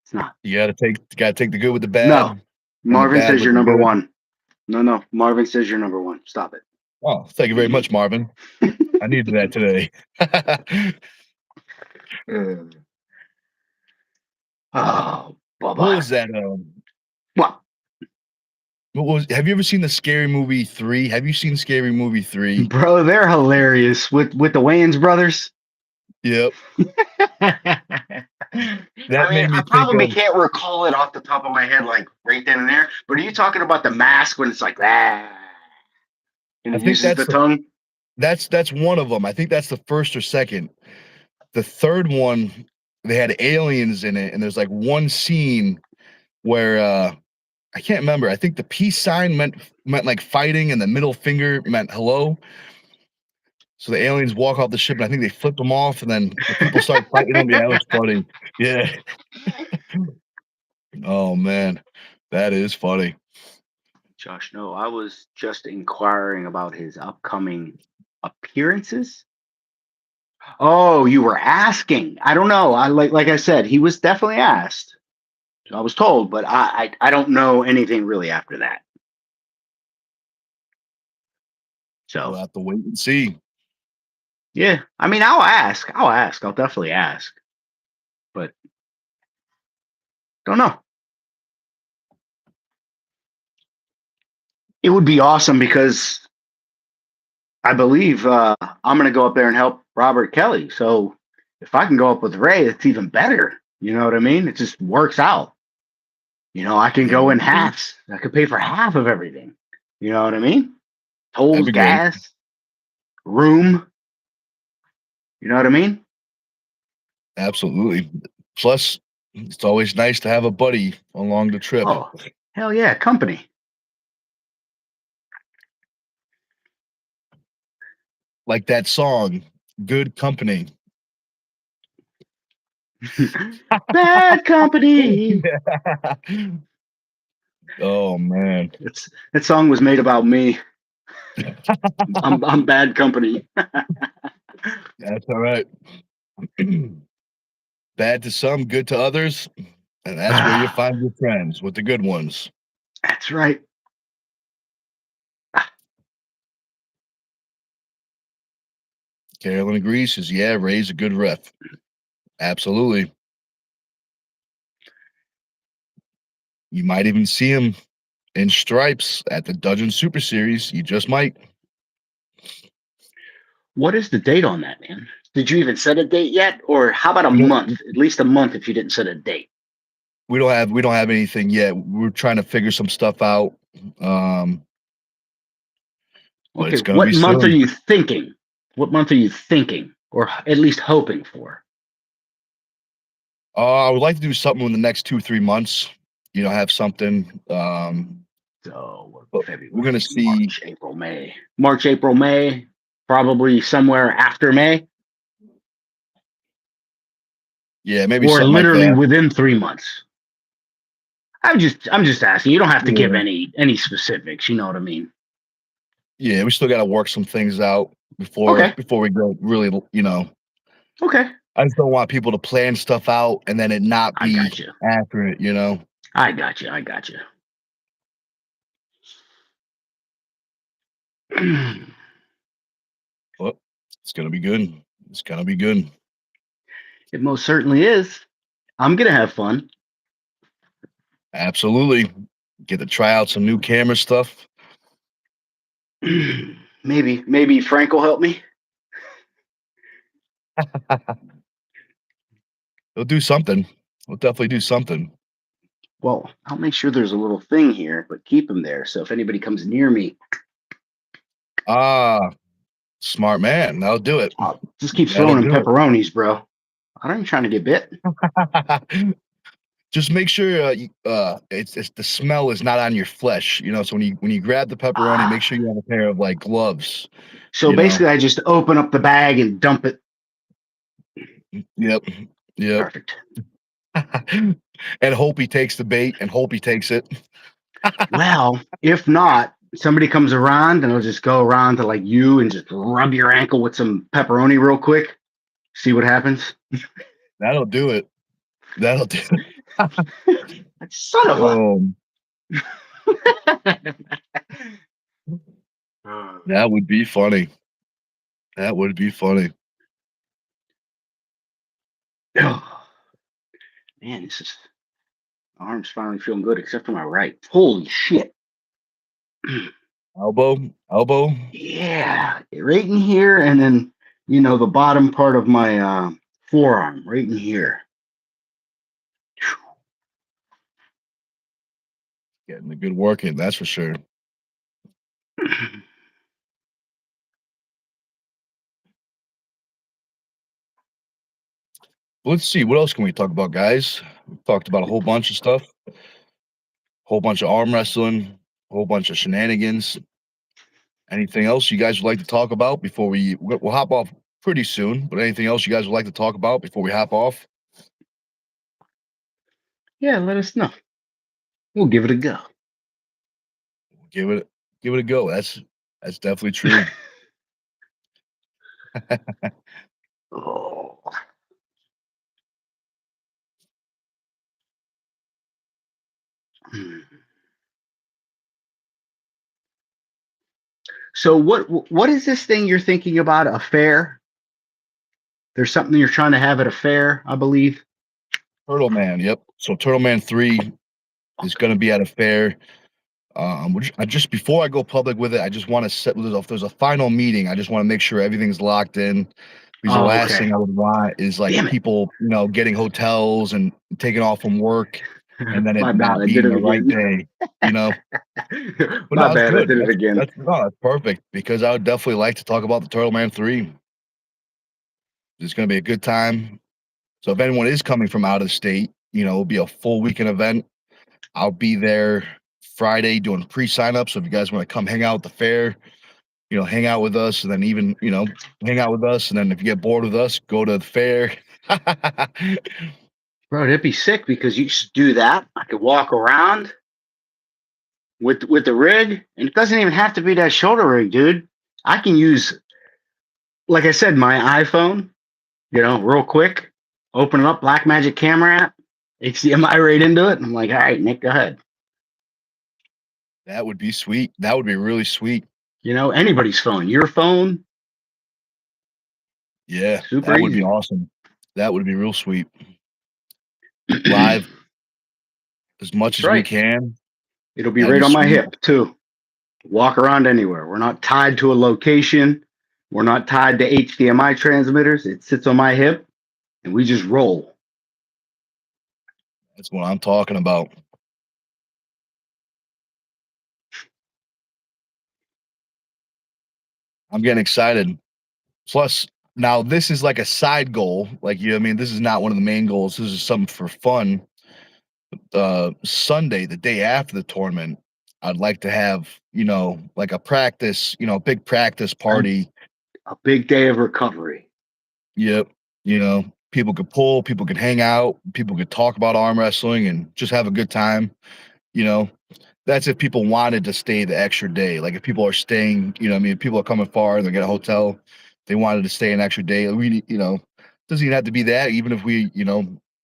It's not. You gotta take the good with the No. bad, and the Marvin bad says with you're the number good. one. No. Marvin says you're number one. Stop Oh, thank you very much, Marvin. I needed that today. it. Oh, What Bubba. was that? What? What was? Have you ever seen the Scary Movie 3? Have you seen Scary Movie 3? Bro, they're hilarious with the Wayans brothers. Yep. That I mean, made I me think probably of. can't recall it off the top of my head, like right then and there. But are you talking about the mask when it's like that and I it think uses the tongue? that's one of them. I think that's the first or second. The third one, they had aliens in it, and there's like one scene where I can't remember. I think the peace sign meant like fighting, and the middle finger meant hello. So the aliens walk off the ship, and I think they flip them off, and then the people start fighting them. Yeah, it was funny. Yeah. Oh man, that is funny. Josh, no, I was just inquiring about his upcoming appearances. Oh, you were asking. I don't know. I like I said, he was definitely asked. I was told, but I don't know anything really after that. We'll So have to wait and see. yeah, I mean, I'll ask. I'll ask. I'll definitely ask. But don't know. It would be awesome because I believe I'm going to go up there and help Robert Kelly. So if I can go up with Ray, it's even better. You know what I mean? It just works out. I can Yeah, go in halves. I could pay for half of everything. You know what I mean? that'd Tolls, be great. gas, room. You know what I mean? Absolutely. Plus, it's always nice to have a buddy along the trip. Oh, hell yeah, company. Like that song, Good Company. Bad company. Oh man. That song was made about me. I'm bad company. That's all right. Bad to some, good to others. And that's where you find your friends with the good ones. That's right. Carolyn agrees, says, yeah, Ray's a good ref. Absolutely. You might even see him in stripes at the Dudgeon Super Series. You just might. What is the date on that, man? Did you even set a date yet? Or how about a We month? don't At least a month if you didn't set a date. we don't have anything yet. We're trying to figure some stuff out. Um, but Okay, it's gonna what be month are soon. you thinking? What month are you thinking? Or at least hoping for? I would like to do something in the next 2, 3 months. Have something. So But we're gonna February, see. March, April, May. March, April, May. Probably somewhere after May. Yeah, maybe Or something like literally that. within 3 months. I'm just asking. You don't have to give Yeah, any specifics. You know what I mean? yeah. We still got to work some things out Okay. before we go. Really, Okay. I just don't want people to plan stuff out and then it not I got be you. accurate. I got you. I got you. Well, it's gonna be good. It's gonna be good. It most certainly is. I'm gonna have fun. Absolutely. Get to try out some new camera stuff. Maybe Frank will help me. He'll do something. We'll definitely do something. Well, I'll make sure there's a little thing here, but keep him there. So if anybody comes near me, Ah, Smart man. That'll do it. Just keep That'll throwing in do pepperonis, bro. I ain't trying to get bit. it. Just make sure it's the smell is not on your flesh. You know, so when you grab the pepperoni, make sure you have a pair of like gloves. So You know. basically, I just open up the bag and dump it. Yep. Yep. Perfect. And hope he takes the bait and hope he takes it. Well, if not, somebody comes around and I'll just go around to like you and just rub your ankle with some pepperoni real quick. See what happens. That'll do it. That'll do it. Son of a. Oh, that would be funny. That would be funny. Oh, man, this is my arm's finally feeling good, except for my right. Holy shit. Elbow. Yeah, right in here, and then the bottom part of my forearm, right in here. Getting a good working, that's for sure. Let's see, what else can we talk about, guys? We talked about a whole bunch of stuff, whole bunch of arm wrestling, a whole bunch of shenanigans. Anything else you guys would like to talk about before we'll hop off pretty soon, but anything else you guys would like to talk about before we hop off? Yeah, let us know. We'll give it a go. Give it a go. That's definitely true. Oh. So what is this thing you're thinking about? A fair? There's something you're trying to have at a fair, I believe. Turtle Man, yep. So Turtle Man 3 is gonna be at a fair. I just before I go public with it, I just want to set if there's a final meeting, I just want to make sure everything's locked in. Because the Oh, last okay. thing I would want is like Damn it. people, getting hotels and taking off from work and then My it bad. not I did being it the right again. day, you know. But My no, it's bad. I good. did it again. That's perfect because I would definitely like to talk about the Turtle Man 3. It's gonna be a good time. So if anyone is coming from out of state, it'll be a full weekend event. I'll be there Friday doing pre-sign up. So if you guys want to come hang out at the fair, hang out with us and then even, hang out with us. And then if you get bored with us, go to the fair. Bro, that'd be sick because you should do that. I could walk around with the rig, and it doesn't even have to be that shoulder rig, dude. I can use, like I said, my iPhone, real quick, open it up, Blackmagic camera app, HDMI right into it. And I'm like, all right, Nick, go ahead. That would be sweet. That would be really sweet. Anybody's phone, your phone, Yeah, super that would be easy. awesome. That would be real sweet. Live as much That's as we right. can. It'll be That'd right be on my sweet. hip, too. Walk around anywhere. We're not tied to a location. We're not tied to HDMI transmitters. It sits on my hip, and we just roll. That's what I'm talking about. I'm getting excited. Plus, now this is like a side goal. Like, I mean, this is not one of the main goals. This is something for fun. Sunday, the day after the tournament, I'd like to have, like a practice, big practice party. A big day of recovery. Yep. People could pull, people could hang out, people could talk about arm wrestling and just have a good time. You know, that's if people wanted to stay the extra day. Like if people are staying, I mean, if people are coming far, they get a hotel, they wanted to stay an extra day. We, doesn't even have to be that. Even if we,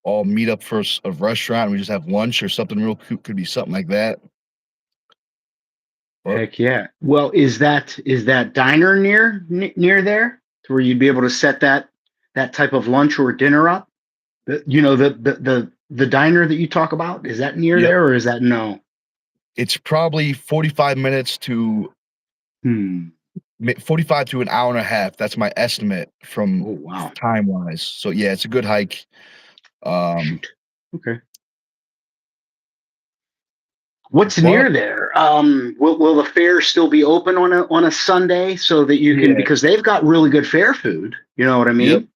all meet up for a restaurant and we just have lunch or something real could be something like that. But Heck yeah. Well, is that diner near there to where you'd be able to set that type of lunch or dinner up? The diner that you talk about, is that near yep, there or is that no? it's probably 45 minutes to Hmm. 45 to an hour and a half. That's my estimate from Oh wow. time wise. So yeah, it's a good hike. Shoot. Okay. What's But near there? Will the fair still be open on a Sunday so that you can, yeah, because they've got really good fair food. You know what I yep, mean?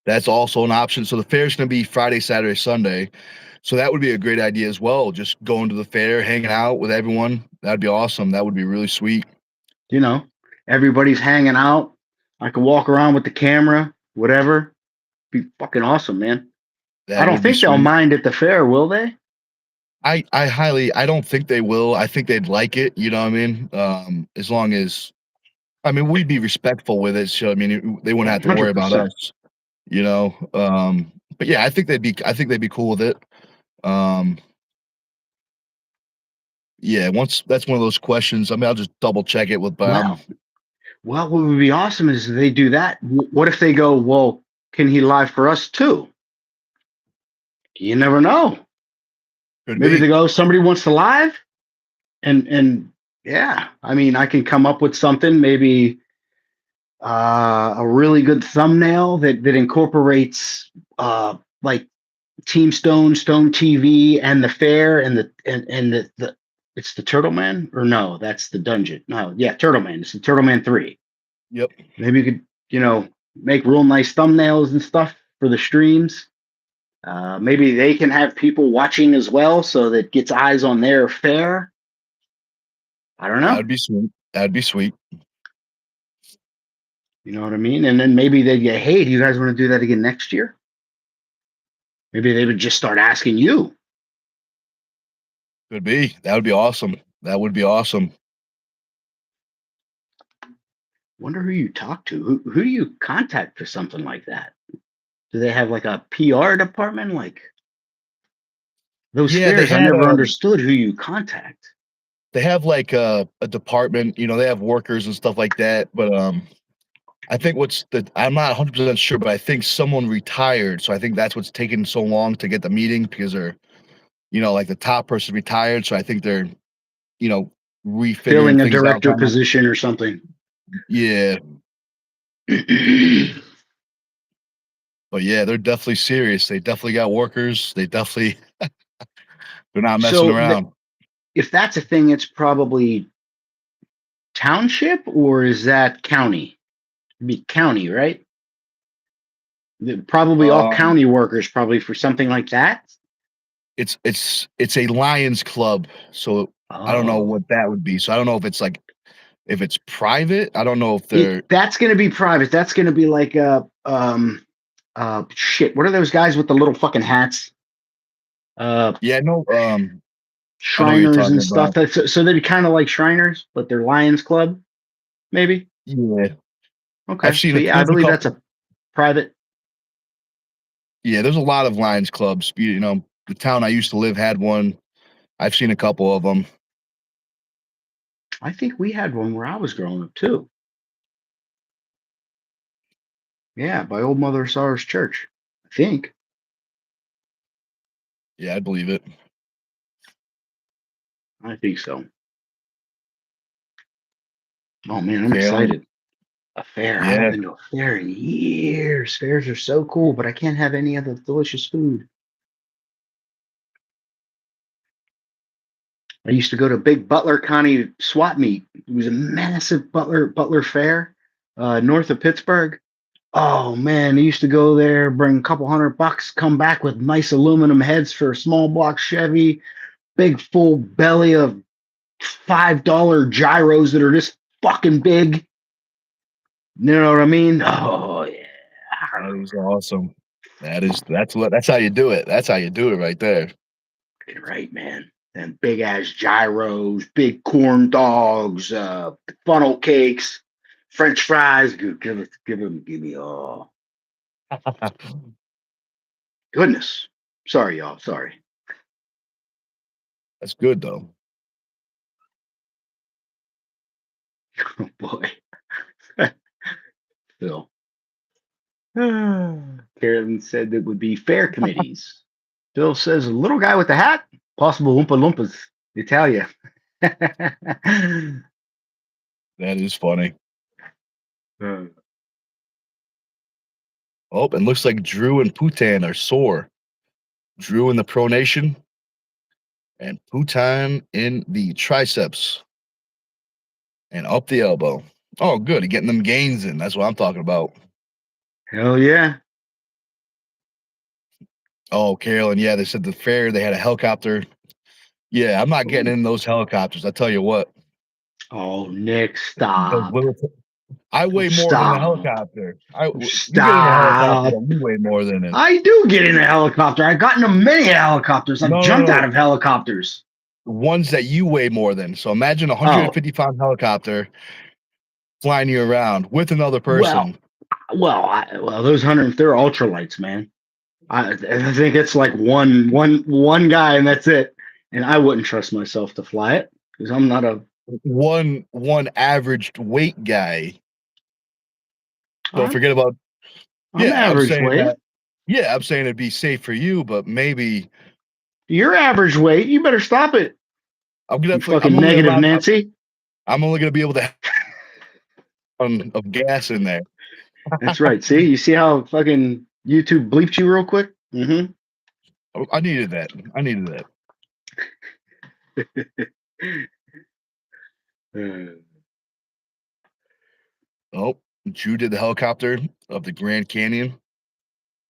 that's also an option. So the fair's gonna be Friday, Saturday, Sunday. So that would be a great idea as well. Just going to the fair, hanging out with everyone. That'd be awesome. That would be really sweet. You know, everybody's hanging out. I can walk around with the camera, whatever. Be fucking awesome, man. I That don't would be think they'll sweet. mind at the fair, will they? I don't think they will. I think they'd like it, you know what I mean? As long as I mean, we'd be respectful with it, so I mean, they wouldn't have to worry about 100%. us, you know? But yeah, I think they'd be cool with it. Um, yeah, once that's one of those questions. I mean, I'll just double check it with, but Well, what would be awesome is if they do that. What if they go, well, can he live for us too? You never know. could Maybe be. they go, somebody wants to live, and yeah, I mean, I can come up with something, maybe a really good thumbnail that incorporates like Team Stone, Stone TV, and the fair, and the it's the Turtle Man, or no, that's the dungeon. No, yeah, Turtle Man. It's the Turtle Man 3. Yep. Maybe you could, make real nice thumbnails and stuff for the streams. Maybe they can have people watching as well, so that gets eyes on their fair. I don't That know. would be sweet. That'd be sweet. You know what I mean? And then maybe they get, hey, do you guys want to do that again next year? Maybe they would just start asking you. Could be. That would be awesome. That would be awesome. Wonder who you talk to. Who do you contact for something like that? Do they have like a PR department? Like those Yeah, fairs, I never understood who you contact. they have like a department, you know, they have workers and stuff like that, but I think I'm not 100% sure, but I think someone retired, so I think that's what's taking so long to get the meeting because they're, you know, like the top person retired, so I think they're, you know, refiguring Filling a things out director now. position or something. Yeah, So but yeah, they're definitely serious. They definitely got workers. They're not messing around. if that's a thing, it's probably township, or is that county? It'd be county, right? Probably all Um, county workers, probably for something like that. it's a Lions club, so I don't know Oh, what that would be. So I don't know if it's like if it's private. I don't know if they're that's going to be private. That's going to be like shit. What are those guys with the little fucking hats? Uh, yeah, no, I know what you're Shriners talking and stuff. about. So they're kind of like Shriners, but they're Lions Club, maybe. Yeah, I've Okay, seen so it. yeah, I There's a believe that's couple. a private. Yeah, there's a lot of Lions clubs. You know, the town I used to live had one. I've seen a couple of them. I think we had one where I was growing up too. Yeah, by Old Mother Sorrow's church. I think. Yeah, I believe it. I think so. Oh man, I'm Failing. excited. A fair. I haven't Yeah, been to a fair in years. Fairs are so cool, but I can't have any of the delicious food. I used to go to Big Butler County swap meet. It was a massive Butler fair, north of Pittsburgh. Oh man, I used to go there, bring a couple $100, come back with nice aluminum heads for a small block Chevy, big full belly of $5 gyros that are just fucking big. You know what I mean? Oh that yeah, is awesome. That's how you do it. That's how you do it right there. right, man. And big ass gyros, big corn dogs, funnel cakes, French fries. Give me. Oh goodness. Sorry, y'all. Sorry. That's good though. Oh boy. Phil. Carolyn said that would be fair committees. Phil says, little guy with the hat, possible Oompa Loompas. Italia. That is funny. Oh, and looks like Drew and Putan are sore. Drew in the pronation And Putan in the triceps and up the elbow. Oh, good. Getting them gains in. That's what I'm talking about. Hell yeah. Oh, Carolyn. Yeah, they said the fair, they had a helicopter. Yeah, I'm not getting in those helicopters. I tell you what. Oh, Nick, Those stop. little, I weigh more than the Stop. helicopter. You get in a helicopter, Stop. you weigh more than it. I do get in a helicopter. I've gotten in many helicopters. I've No, no, jumped out no. of helicopters. Ones that you weigh more than. So imagine a Oh, 150-pound helicopter flying you around with another well, person. well, those 100, they're ultralights, man. I think it's like one guy and that's it. And I wouldn't trust myself to fly it because I'm not a. One averaged weight guy. Don't I'm, forget about. I'm Yeah, I'm average saying weight. that. Yeah, I'm saying it'd be safe for you, but maybe You're average weight. You better stop it. I'm You definitely. fucking negative Nancy. I'm only gonna be able to have ton of gas in there. That's right. See, you see how fucking YouTube bleeped you real quick? Mm-hmm. I needed that. I needed that. Oh, Drew did the helicopter of the Grand Canyon.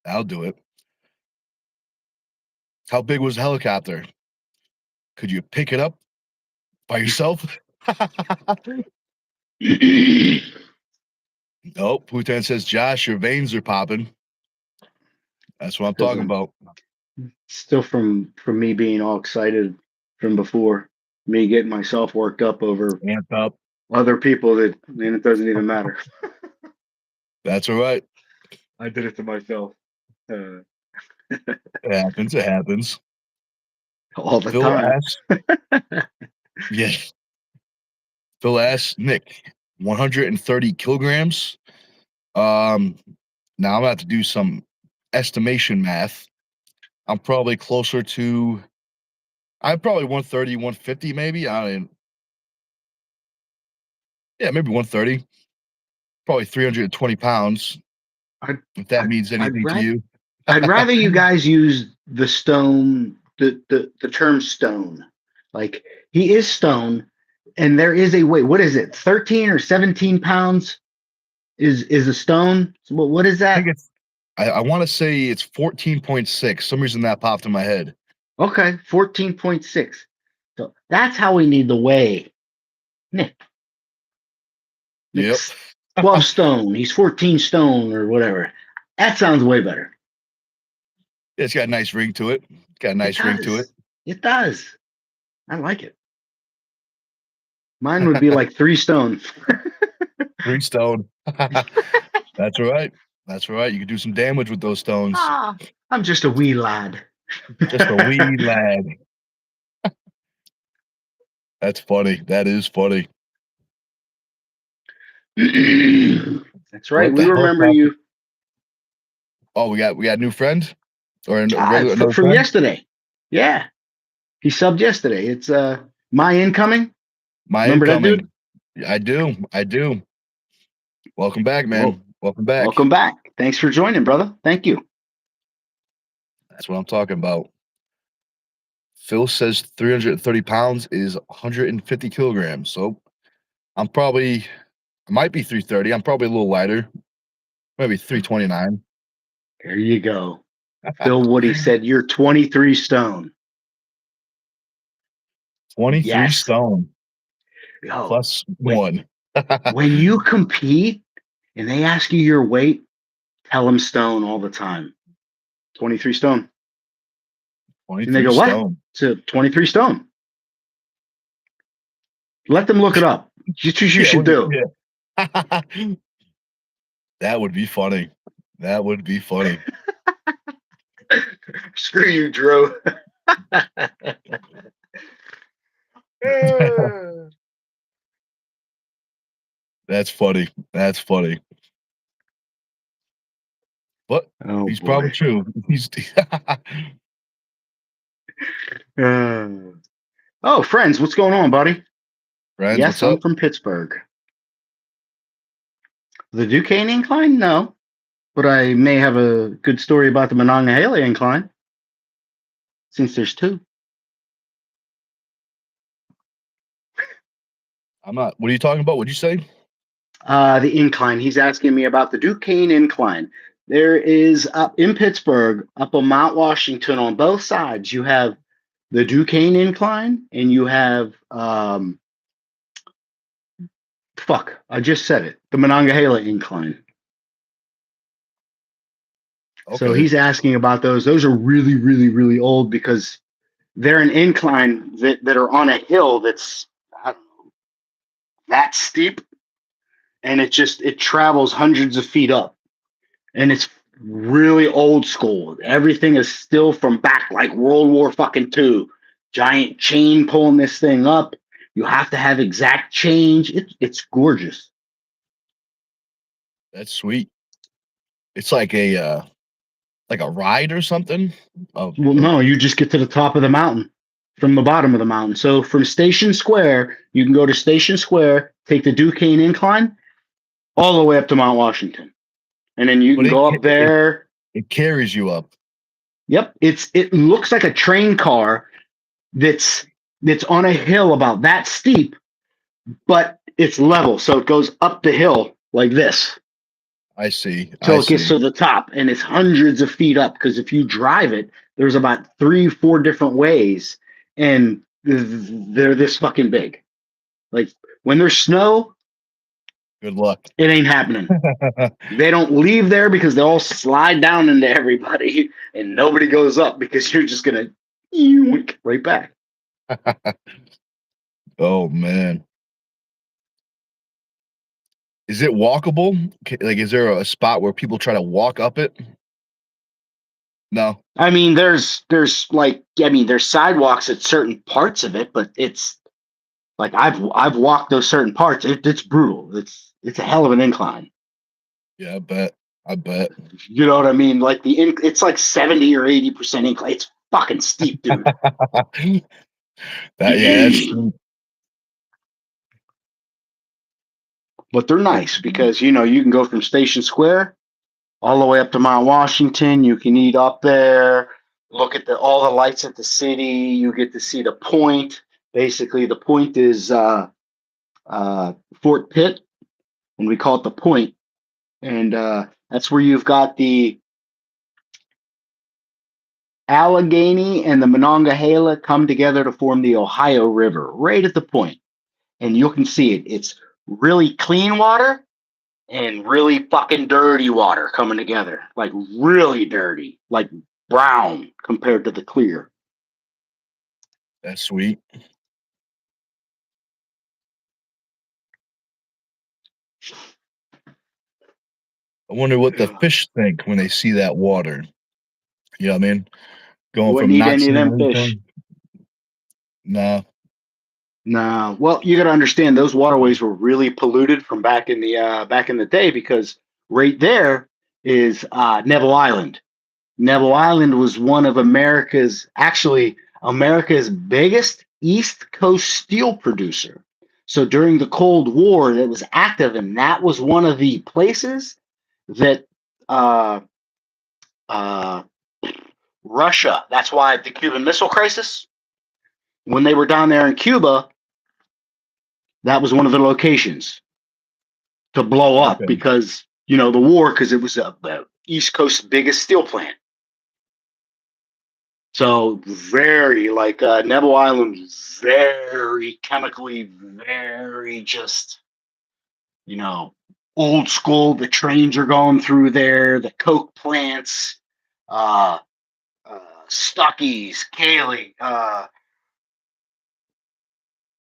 I'll do it. How big was the helicopter? Could you pick it up by yourself? Nope. Putan says, Josh, your veins are popping. That's what I'm talking Doesn't about. still from me being all excited from before, me getting myself worked up over Amped up. other people that, and it doesn't even matter. That's all right. I did it to myself It happens. It happens. all the Phil time. asks, yeah. Phil asks, Nick, 130 kilograms. Now I'm gonna have to do some estimation math. I'm probably closer to I'm probably 130, 150, maybe. I mean, yeah, maybe 130, probably 320 pounds, I'd, if that I'd, means I'd anything to rather you. I'd rather you guys use the stone, the term stone. Like he is stone, and there is a weight. What is it? 13 or 17 pounds is a stone. So what is I think that? I want to say it's 14.6. Some reason that popped in my head. Okay, 14.6. So that's how we need to weigh Nick. Yep. Nick's 12 stone. He's 14 stone or whatever. That sounds way better. It's got a nice ring to it. Got a It nice ring to it. does. It does. I like it. Mine would be like 3 stone. 3 stone. That's right. That's right. You can do some damage with those stones. Ah, I'm just a wee lad. Just a wee lad. That's funny. That is funny. That's right. But We the remember helicopter. you Oh, we got a new friend or a regular another from friend. yesterday. Yeah, he subbed yesterday. It's my incoming. My Remember that dude? incoming. I do. I do. Welcome back, Well, man. Welcome back. welcome back. Thanks for joining, brother. Thank you. That's what I'm talking about. Phil says 330 pounds is 150 kilograms. So I might be 330. I'm probably a little lighter, maybe 329. There you go. Phil Woody said you're 23 stone. 23 Yes. stone Yo, plus when one. when you compete and they ask you your weight, tell them stone all the time. 23 stone. And they 23 go, what? stone. To 23 stone. Let them look it up. That's what you Yeah, should do. yeah. That would be funny. That would be funny. Screw you, Drew. That's funny. That's funny. But Oh he's probably boy. true. He's Oh, friends, what's going on, buddy? friends. Yes, What's I'm up? from Pittsburgh. The Duquesne incline? No, but I may have a good story about the Monongahela incline, since there's two. I'm not. What are you talking about? What'd you say? The incline. He's asking me about the Duquesne incline. There is up in Pittsburgh, up on Mount Washington, on both sides. You have the Duquesne incline, and you have fuck. I just said it. The Monongahela incline. So Okay. he's asking about those. Those are really, really, really old because they're an incline that are on a hill that's I don't know, that steep, and it travels hundreds of feet up, and it's really old school. Everything is still from back like World War fucking two. Giant chain pulling this thing up. You have to have exact change. It's gorgeous. That's sweet. It's like a ride or something. Well, no, you just get to the top of the mountain from the bottom of the mountain. So from Station Square, you can go to Station Square, take the Duquesne incline all the way up to Mount Washington, and then you but can it go ca- up there. it carries you up. Yep, it looks like a train car that's on a hill about that steep, but it's level, so it goes up the hill like this I see. I till it gets see. to the top, and it's hundreds of feet up. Because if you drive it, there's about 3, 4 different ways, and they're this fucking big. Like when there's snow, Good luck. it ain't happening. They don't leave there because they all slide down into everybody, and nobody goes up because you're just gonna yoink right back. Oh man. Is it walkable? Like, is there a spot where people try to walk up it? No. I mean, there's sidewalks at certain parts of it, but it's like I've walked those certain parts. It's brutal. It's a hell of an incline. Yeah, I bet. I bet. You know what I mean? Like it's like 70 or 80% incline. It's fucking steep, dude. That yeah, that's true. But they're nice because you can go from Station Square all the way up to Mount Washington. You can eat up there, look at all the lights at the city. You get to see the point. Basically, the point is Fort Pitt, and we call it the Point. And that's where you've got the Allegheny and the Monongahela come together to form the Ohio River, right at the point. And you can see it. It's really clean water and really fucking dirty water coming together. Like really dirty, like brown compared to the clear. That's sweet. I wonder what the fish think when they see that water. You know what I mean? Going Wouldn't from eat not any of seeing them fish. anything. Nah. No. Well, you got to understand those waterways were really polluted from back in the day because right there is Neville Island. Neville Island was one of America's biggest East Coast steel producer. So during the Cold War, that was active, and that was one of the places that uh, uh, Russia. That's why the Cuban Missile Crisis, when they were down there in Cuba, that was one of the locations to blow up Okay. because the war, because it was the East Coast's biggest steel plant. So very like Neville Island, very chemically, very just you know old school. The trains are going through there. The coke plants, uh, Stuckey's, Cayley,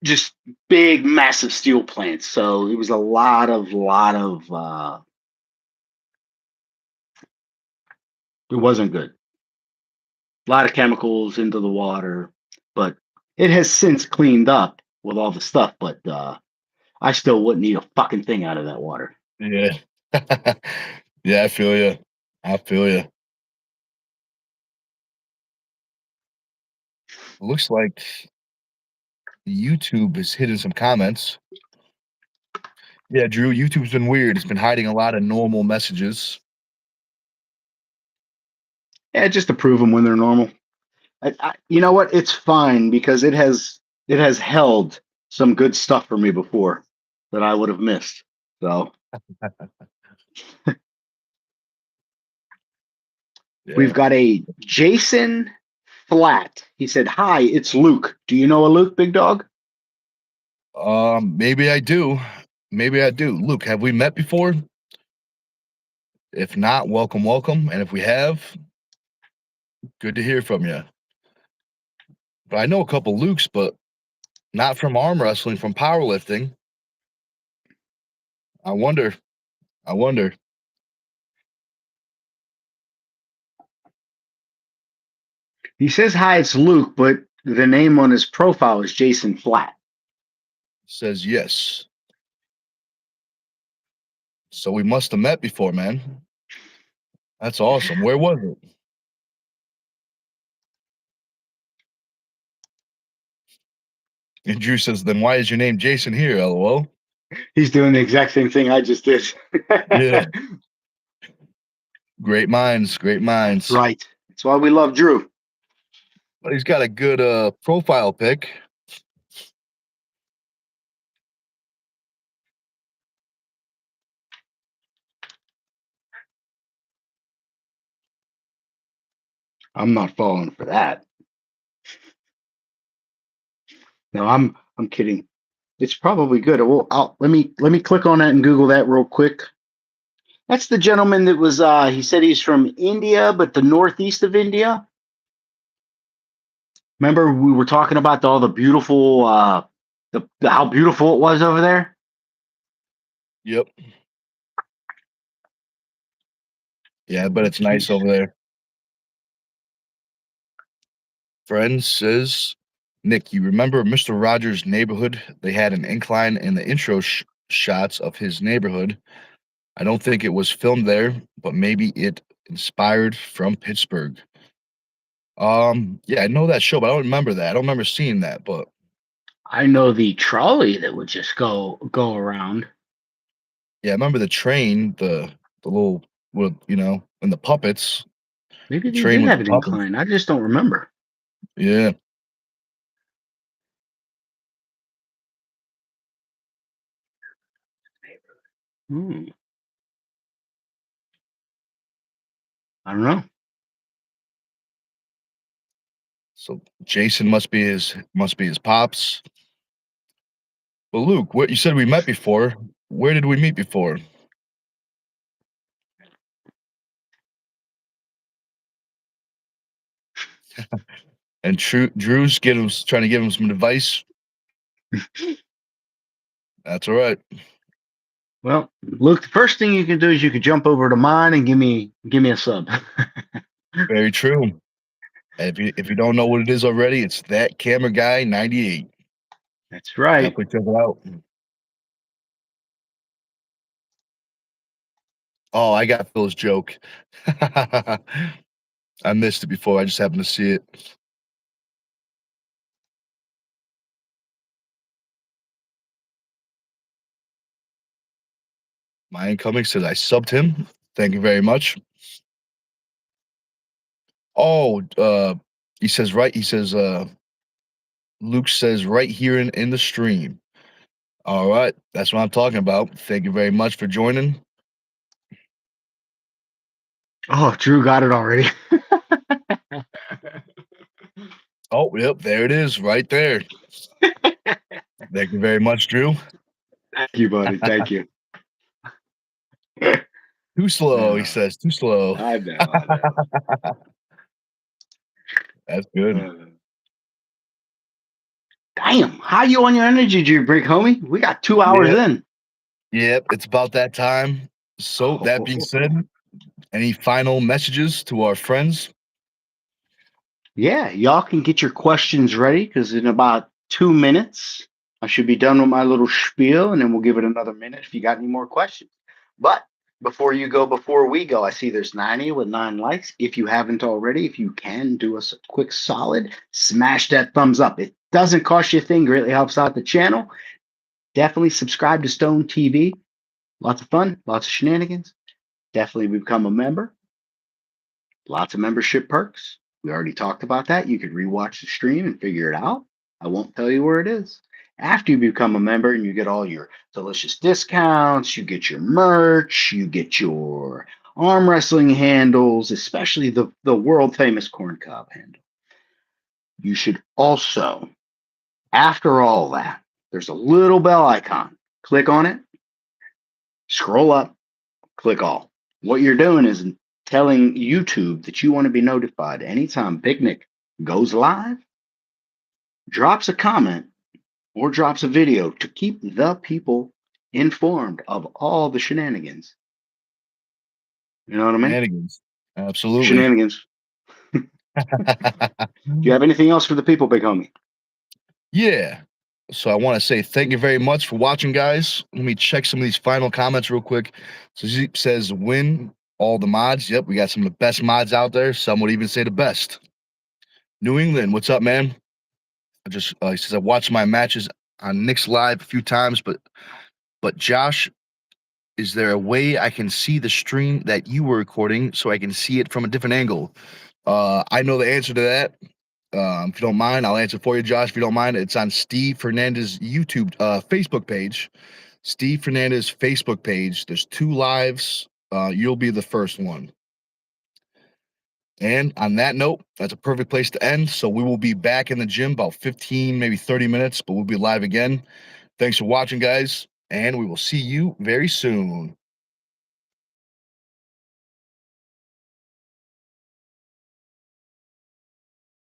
just big, massive steel plants. So it was a lot of. It wasn't good. A lot of chemicals into the water, but it has since cleaned up with all the stuff. But I still wouldn't eat a fucking thing out of that water. Yeah. Yeah, I feel you. I feel you. Looks like YouTube is hitting some comments. Yeah, Drew, YouTube's been weird. It's been hiding a lot of normal messages. Yeah, just to prove them when they're normal. You know what? It's fine because it has held. some good stuff for me before that I would have missed. So we've Yeah. got a Jason Flat. He said, "Hi, it's Luke. Do you know a Luke, big dog?" Maybe I do. Maybe I do. Luke, have we met before? If not, welcome, welcome. And if we have, good to hear from you. But I know a couple Lukes, but not from arm wrestling, from powerlifting. I wonder. I wonder. He says, "Hi, it's Luke," but the name on his profile is Jason Flat. Says yes. So we must have met before, man. That's awesome. Where was it? And Drew says, then why is your name Jason here? LOL. He's doing the exact same thing I just did. Yeah. Great minds. Great That's minds. right. That's why we love Drew. But he's got a good profile pic. I'm not falling for that. No, I'm kidding. It's probably good. Well, let me click on that and Google that real quick. That's the gentleman that was. He said he's from India, but the northeast of India. Remember we were talking about all the beautiful, how beautiful it was over there. Yep. Yeah, but it's Jeez. nice over there. Friends says, Nick, you remember Mr. Rogers' neighborhood? They had an incline in the intro shots of his neighborhood. I don't think it was filmed there, but maybe it inspired from Pittsburgh. Yeah, I know that show, but I don't remember that. I don't remember seeing that, but I know the trolley that would just go around. yeah, I remember the train, the little, with and the puppets, Maybe the they train did with have the an puppets. incline. I just don't remember. Yeah. Hmm, I don't know. So Jason must be his pops. But Luke, what you said we met before? Where did we meet before? And Drew's trying to give him some advice. That's all right. Well, look, the first thing you can do is you could jump over to mine and give me a sub. Very true. And if you don't know what it is already, it's that camera guy 98. That's right. Definitely check it out. Oh, I got Phil's joke. I missed it before. I just happened to see it. My incoming says I subbed him. Thank you very much. Oh, he says right. He says Luke says right here in the stream. All right, that's what I'm talking about. Thank you very much for joining. Oh, Drew got it already. Oh, yep, there it is, right there. Thank you very much, Drew. Thank you, buddy. Thank you. Too slow, he Uh, says. Too slow. I know. I know. That's good. Uh, Damn, how you on your energy drink break, homie? We got 2 hours Yep, in. yep. It's about that time. So that being said, any final messages to our friends? Yeah, y'all can get your questions ready because in about 2 minutes, I should be done with my little spiel, and then we'll give it another minute if you got any more questions. But before we go, I see there's 90 with 9 likes. If you haven't already, if you can do us a quick solid, smash that thumbs up. It doesn't cost you a thing, greatly helps out the channel. Definitely subscribe to Stone TV. Lots of fun, lots of shenanigans. Definitely become a member. Lots of membership perks. We already talked about that. You could rewatch the stream and figure it out. I won't tell you where it is. after you become a member and you get all your delicious discounts, you get your merch, you get your arm wrestling handles, especially the world famous corn cob handle. You should also, after all that, there's a little bell icon. Click on it, scroll up, click all. What you're doing is telling YouTube that you want to be notified anytime Picnic goes live, drops a comment, or drops a video to keep the people informed of all the shenanigans. You know what I mean? Shenanigans. Absolutely. Shenanigans. Do you have anything else for the people, big homie? Yeah. So I want to say thank you very much for watching, guys. Let me check some of these final comments real quick. So Zeep says, win all the mods. Yep, we got some of the best mods out there. Some would even say the best. New England, what's up, man? I just he says I watched my matches on Nick's Live a few times, but Josh, is there a way I can see the stream that you were recording so I can see it from a different angle? I know the answer to that. If you don't mind, I'll answer for you, Josh. If you don't mind, it's on Steve Fernandez YouTube, Facebook page. Steve Fernandez Facebook page. There's 2 lives. You'll be the first one. And on that note, that's a perfect place to end. So we will be back in the gym about 15, maybe 30 minutes, but we'll be live again. Thanks for watching, guys, and we will see you very soon.